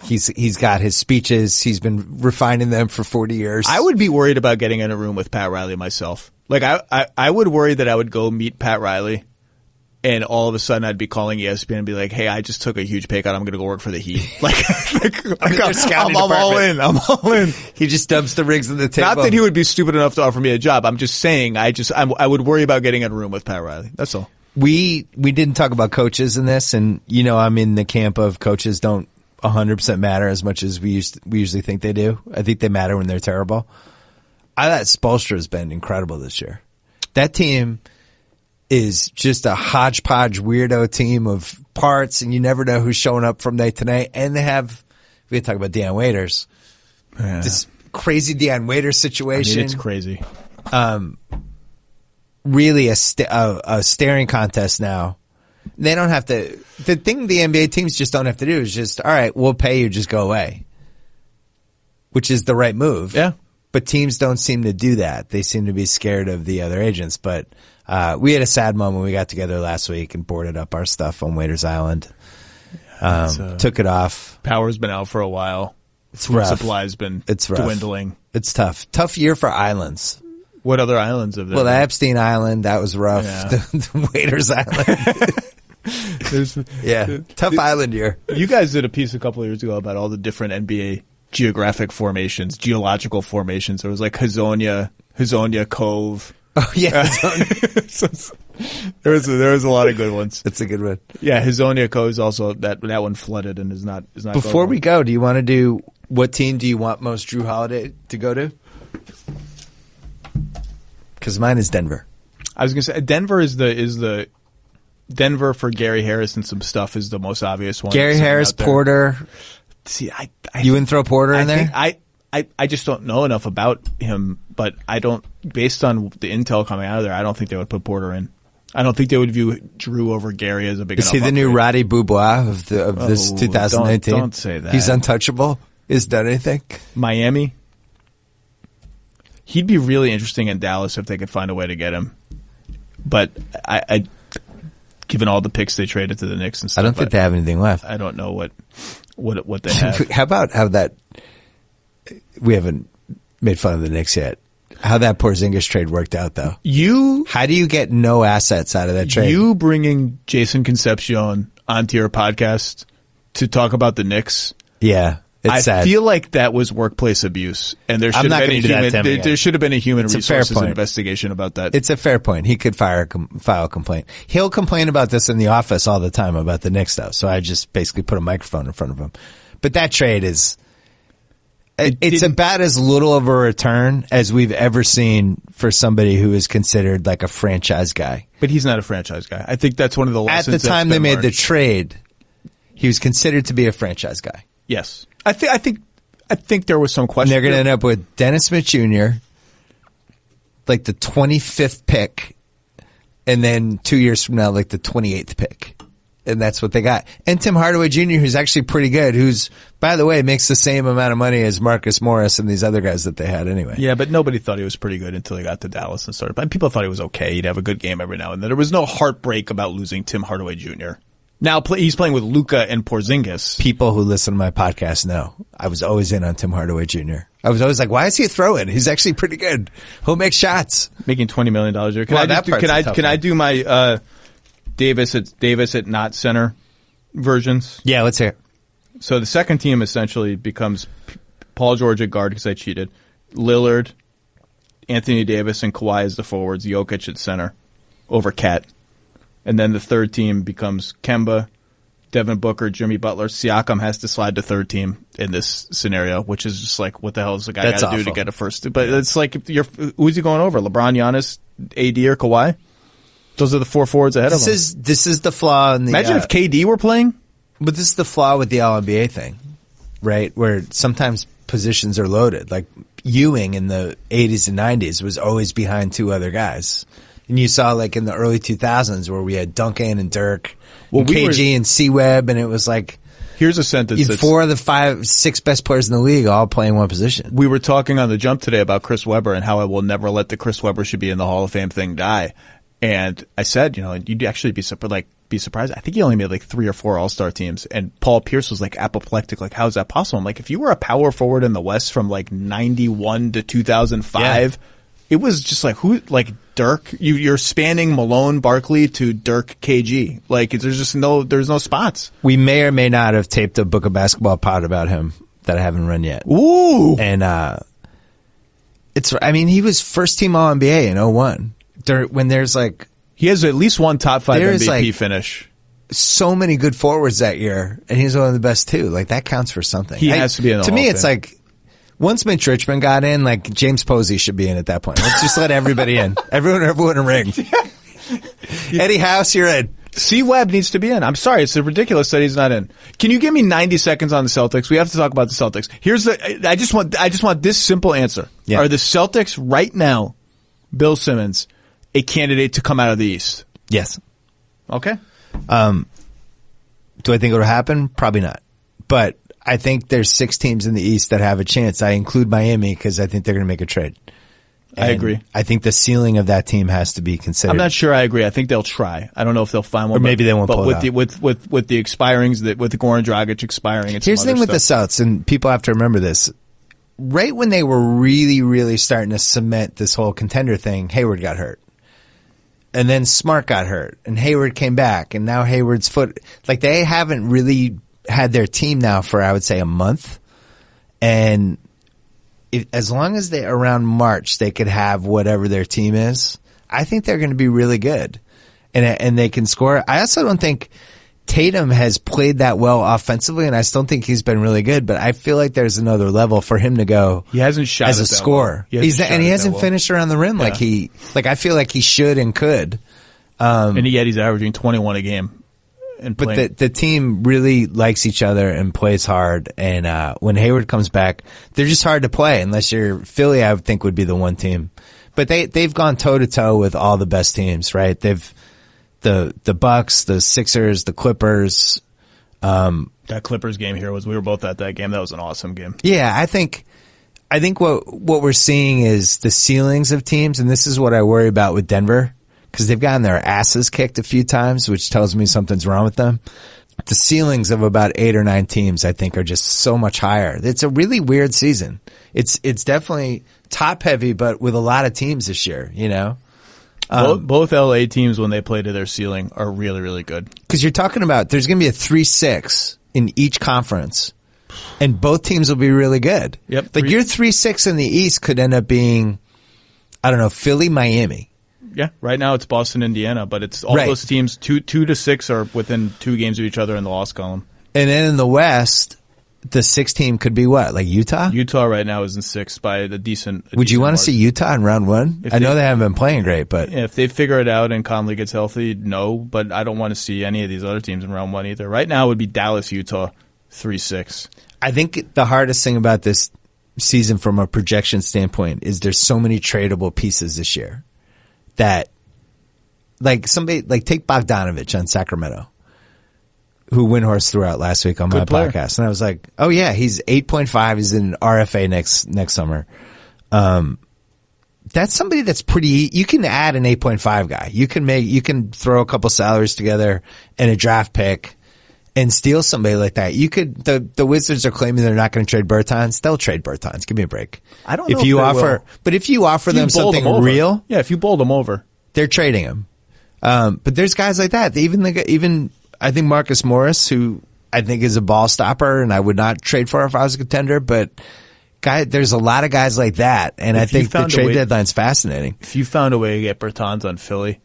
He's got his speeches. He's been refining them for 40 years. I would be worried about getting in a room with Pat Riley myself. Like I would worry that I would go meet Pat Riley and all of a sudden I'd be calling ESPN and be like, hey, I just took a huge pay cut. I'm going to go work for the Heat. I'm all in. I'm all in. He just dumps the rings on the table. Not that he would be stupid enough to offer me a job. I'm just saying I would worry about getting in a room with Pat Riley. That's all. We didn't talk about coaches in this, and I'm in the camp of coaches don't 100% matter as much as we usually think they do. I think they matter when they're terrible. I thought Spoelstra has been incredible this year. That team is just a hodgepodge weirdo team of parts, and you never know who's showing up from night to night. And we could talk about Deion Waiters. Yeah. This crazy Deion Waiters situation. It's crazy. Really a staring contest now. They don't have to. The thing the NBA teams just don't have to do is just, all right, we'll pay you, just go away. Which is the right move. Yeah. But teams don't seem to do that. They seem to be scared of the other agents. But we had a sad moment. We got together last week and boarded up our stuff on Waiters Island. Took it off. Power's been out for a while. It's Food rough. Supply's been dwindling. It's tough. Tough year for islands. What other islands have there Well, the been? Epstein Island, that was rough. Yeah. The Waiters Island. Tough island year. You guys did a piece a couple of years ago about all the different NBA geological formations. There was like Hazonia Cove. Oh yeah, there was a lot of good ones. That's a good one. Yeah, Hazonia Cove is also that one flooded and is not. Before we go, do you want to do what team do you want most Drew Holiday to go to? Because mine is Denver. I was gonna say Denver is the Denver for Gary Harris and some stuff is the most obvious one. Gary Harris, Porter. See, you wouldn't throw Porter in there? I just don't know enough about him, but I don't, based on the intel coming out of there, I don't think they would put Porter in. I don't think they would view Drew over Gary as a big enough. Is he the new Roddy Boubois of this 2019? Don't say that. He's untouchable? He's done anything? Miami? He'd be really interesting in Dallas if they could find a way to get him. But I given all the picks they traded to the Knicks and stuff, I don't think they have anything left. I don't know what they have. How about how that we haven't made fun of the Knicks yet. How that Porzingis trade worked out, though. How do you get no assets out of that trade? You bringing Jason Concepcion onto your podcast to talk about the Knicks? Yeah. It's sad. I feel like that was workplace abuse, and there should have been a human resources investigation about that. It's a fair point. He could file a complaint. He'll complain about this in the office all the time about the Knicks stuff. So I just basically put a microphone in front of him. But that trade is, it's about as little of a return as we've ever seen for somebody who is considered like a franchise guy. But he's not a franchise guy. I think that's one of the lessons. At the time they made the trade, he was considered to be a franchise guy. Yes. I think there was some question. They're going to end up with Dennis Smith Jr., like the 25th pick, and then 2 years from now, like the 28th pick. And that's what they got. And Tim Hardaway Jr., who's actually pretty good, who's, by the way, makes the same amount of money as Marcus Morris and these other guys that they had anyway. Yeah, but nobody thought he was pretty good until he got to Dallas and started. And people thought he was okay. He'd have a good game every now and then. There was no heartbreak about losing Tim Hardaway Jr. Now he's playing with Luka and Porzingis. People who listen to my podcast know I was always in on Tim Hardaway Jr. I was always like, why is he a throw-in? He's actually pretty good. He'll make shots. Making $20 million a year. Can I do my Davis at not center versions? Yeah, let's hear it. So the second team essentially becomes Paul George at guard because I cheated, Lillard, Anthony Davis, and Kawhi as the forwards, Jokic at center over Cat. And then the third team becomes Kemba, Devin Booker, Jimmy Butler. Siakam has to slide to third team in this scenario, which is just like, what the hell is the guy got to do to get a first? But it's like, who's he going over? LeBron, Giannis, AD, or Kawhi? Those are the four forwards ahead of him. This is the flaw in the. Imagine if KD were playing. But this is the flaw with the All-NBA thing, right? Where sometimes positions are loaded. Like Ewing in the 80s and 90s was always behind two other guys. And you saw like in the early 2000s where we had Duncan and Dirk, and KG and C-Webb, and it was like, here's a sentence. 4 of the 6 best players in the league all playing one position. We were talking on the jump today about Chris Webber and how I will never let the Chris Webber should be in the Hall of Fame thing die. And I said, you'd actually be surprised. Like be surprised. I think he only made like 3 or 4 All-Star teams, and Paul Pierce was like apoplectic. Like, how is that possible? I'm like, if you were a power forward in the West from like 91 to 2005, it was just like like Dirk. You're spanning Malone, Barkley to Dirk, KG. Like, there's no spots. We may or may not have taped a Book of Basketball pod about him that I haven't run yet. Ooh, and he was first team All NBA in 01. When there's like. He has at least one top 5 MVP like finish. So many good forwards that year, and he's one of the best too. Like, that counts for something. He has to be in the To Hall me, of it's Fame. like once Mitch Richmond got in, like James Posey should be in at that point. Let's just let everybody in. Everyone a ring. Eddie House, you're in. C. Webb needs to be in. I'm sorry, it's ridiculous that he's not in. Can you give me 90 seconds on the Celtics? We have to talk about the Celtics. I just want this simple answer. Yeah. Are the Celtics right now, Bill Simmons, a candidate to come out of the East? Yes. Okay. Do I think it'll happen? Probably not. But I think there's 6 teams in the East that have a chance. I include Miami because I think they're going to make a trade. I agree. I think the ceiling of that team has to be considered. I'm not sure I agree. I think they'll try. I don't know if they'll find one. Or maybe they won't pull it out. With the expirings, with the Goran Dragic expiring. Here's the thing with the Celtics, and people have to remember this. Right when they were really, really starting to cement this whole contender thing, Hayward got hurt. And then Smart got hurt, and Hayward came back, and now Hayward's foot. Like, they haven't really had their team now for, I would say, a month. And as long as around March, they could have whatever their team is, I think they're going to be really good. And they can score. I also don't think Tatum has played that well offensively, and I still think he's been really good, but I feel like there's another level for him to go. He hasn't shot as a scorer. He hasn't finished around the rim like I feel like he should and could. And yet he's averaging 21 a game. But the team really likes each other and plays hard, and when Hayward comes back, they're just hard to play unless you're Philly. I would think would be the one team, but they've gone toe to toe with all the best teams, right? They've the Bucks, the Sixers, the Clippers. That Clippers game here we were both at that game. That was an awesome game. Yeah, I think what we're seeing is the ceilings of teams, and this is what I worry about with Denver. Because they've gotten their asses kicked a few times, which tells me something's wrong with them. The ceilings of about 8 or 9 teams, I think, are just so much higher. It's a really weird season. It's definitely top heavy, but with a lot of teams this year, you know? Both LA teams, when they play to their ceiling, are really, really good. Because you're talking about there's going to be a 3-6 in each conference, and both teams will be really good. Yep. Like your 3-6 in the East could end up being, I don't know, Philly, Miami. Yeah, right now it's Boston, Indiana, but it's all those teams 2 to 6 are within 2 games of each other in the loss column. And then in the West, the 6 team could be what, like Utah? Utah right now is in 6th by the decent. Would you want to see Utah in round 1? I know they haven't been playing great, but if they figure it out and Conley gets healthy, no. But I don't want to see any of these other teams in round 1 either. Right now it would be Dallas, Utah, 3-6. I think the hardest thing about this season from a projection standpoint is there's so many tradable pieces this year. That, like take Bogdanovich on Sacramento, who Windhorst threw out last week on my podcast. And I was like, oh yeah, he's 8.5. He's in RFA next summer. That's somebody that's pretty, you can add an 8.5 guy. You can throw a couple salaries together and a draft pick and steal somebody like that. The Wizards are claiming they're not going to trade Bertans. They'll trade Bertans. Give me a break. I don't know if you offer, but if you offer them something real, yeah, if you bowl them over, they're trading him. But there's guys like that. Even I think Marcus Morris, who I think is a ball stopper, and I would not trade for if I was a contender. But there's a lot of guys like that, and I think the trade deadline's fascinating. If you found a way to get Bertans on Philly,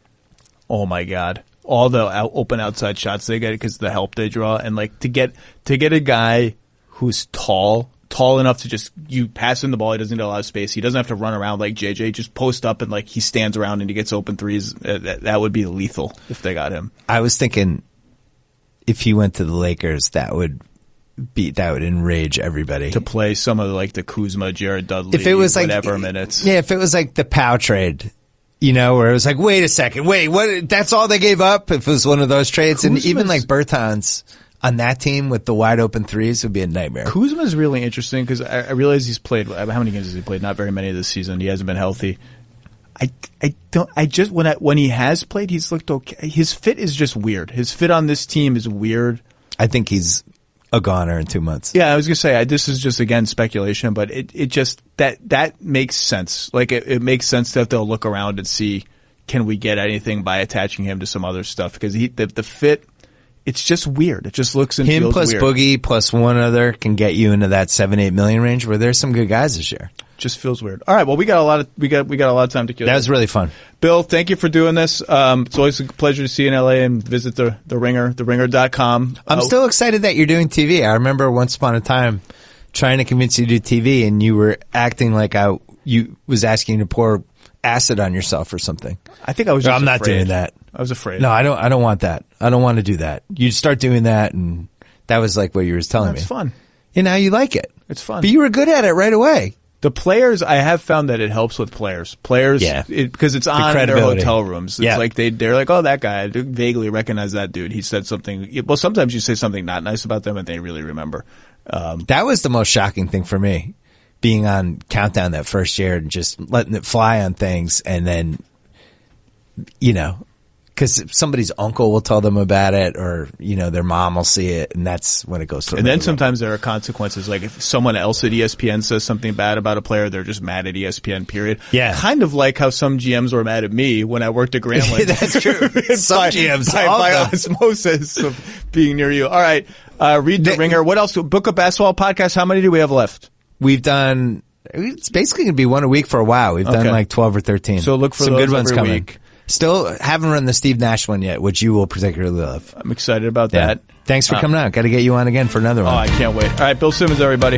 oh my God. All the open outside shots they get because of the help they draw, and like to get a guy who's tall enough to just you pass him the ball, he doesn't need a lot of space. He doesn't have to run around like JJ. Just post up and like he stands around and he gets open threes. That would be lethal if they got him. I was thinking if he went to the Lakers, that would enrage everybody to play some of like the Kuzma, Jared Dudley, if it was whatever minutes. Yeah, if it was like the Powell trade. You know, where it was like, wait a second, what? That's all they gave up if it was one of those trades. And even like Bertans on that team with the wide open threes would be a nightmare. Kuzma is really interesting because I realize he's played, how many games has he played? Not very many this season. He hasn't been healthy. when he has played, he's looked okay. His fit is just weird. His fit on this team is weird. I think he's a goner in 2 months. Yeah, I was gonna say this is just again speculation, but it just that makes sense. Like it makes sense that they'll look around and see, can we get anything by attaching him to some other stuff, because the fit, it's just weird. It just looks and him feels plus weird. Boogie plus one other can get you into that 7-8 million range, where there's some good guys this year. Just feels weird. All right, well we got a lot of time to kill. That was really fun. Bill, thank you for doing this. It's always a pleasure to see you in LA and visit the Ringer, theringer.com. I'm still excited that you're doing TV. I remember once upon a time trying to convince you to do TV, and you were acting like you was asking you to pour acid on yourself or something. I think I was just I'm not afraid. doing that. I was afraid. No, I don't want that. I don't want to do that. You start doing that, and that was like what you were telling me. It's fun. And now you like it. It's fun. But you were good at it right away. The players, I have found that it helps with players. Yeah. Because it's on in their hotel rooms. It's like they're like, oh, that guy, I vaguely recognize that dude. He said something. Well, sometimes you say something not nice about them and they really remember. That was the most shocking thing for me, being on Countdown that first year and just letting it fly on things, and then, because somebody's uncle will tell them about it, or, their mom will see it, and that's when it goes to. And then sometimes there are consequences. Like if someone else at ESPN says something bad about a player, they're just mad at ESPN, period. Yeah. Kind of like how some GMs were mad at me when I worked at Grambling. That's true. Some GMs. By osmosis of being near you. All right. Read the Ringer. What else? Book a Basketball Podcast. How many do we have left? We've done, it's basically going to be one a week for a while. We've done like 12 or 13. So look for some those good ones every coming. week. Still haven't run the Steve Nash one yet, which you will particularly love. I'm excited about that. Thanks for coming out. Got to get you on again for another one. Oh, I can't wait. All right, Bill Simmons, everybody.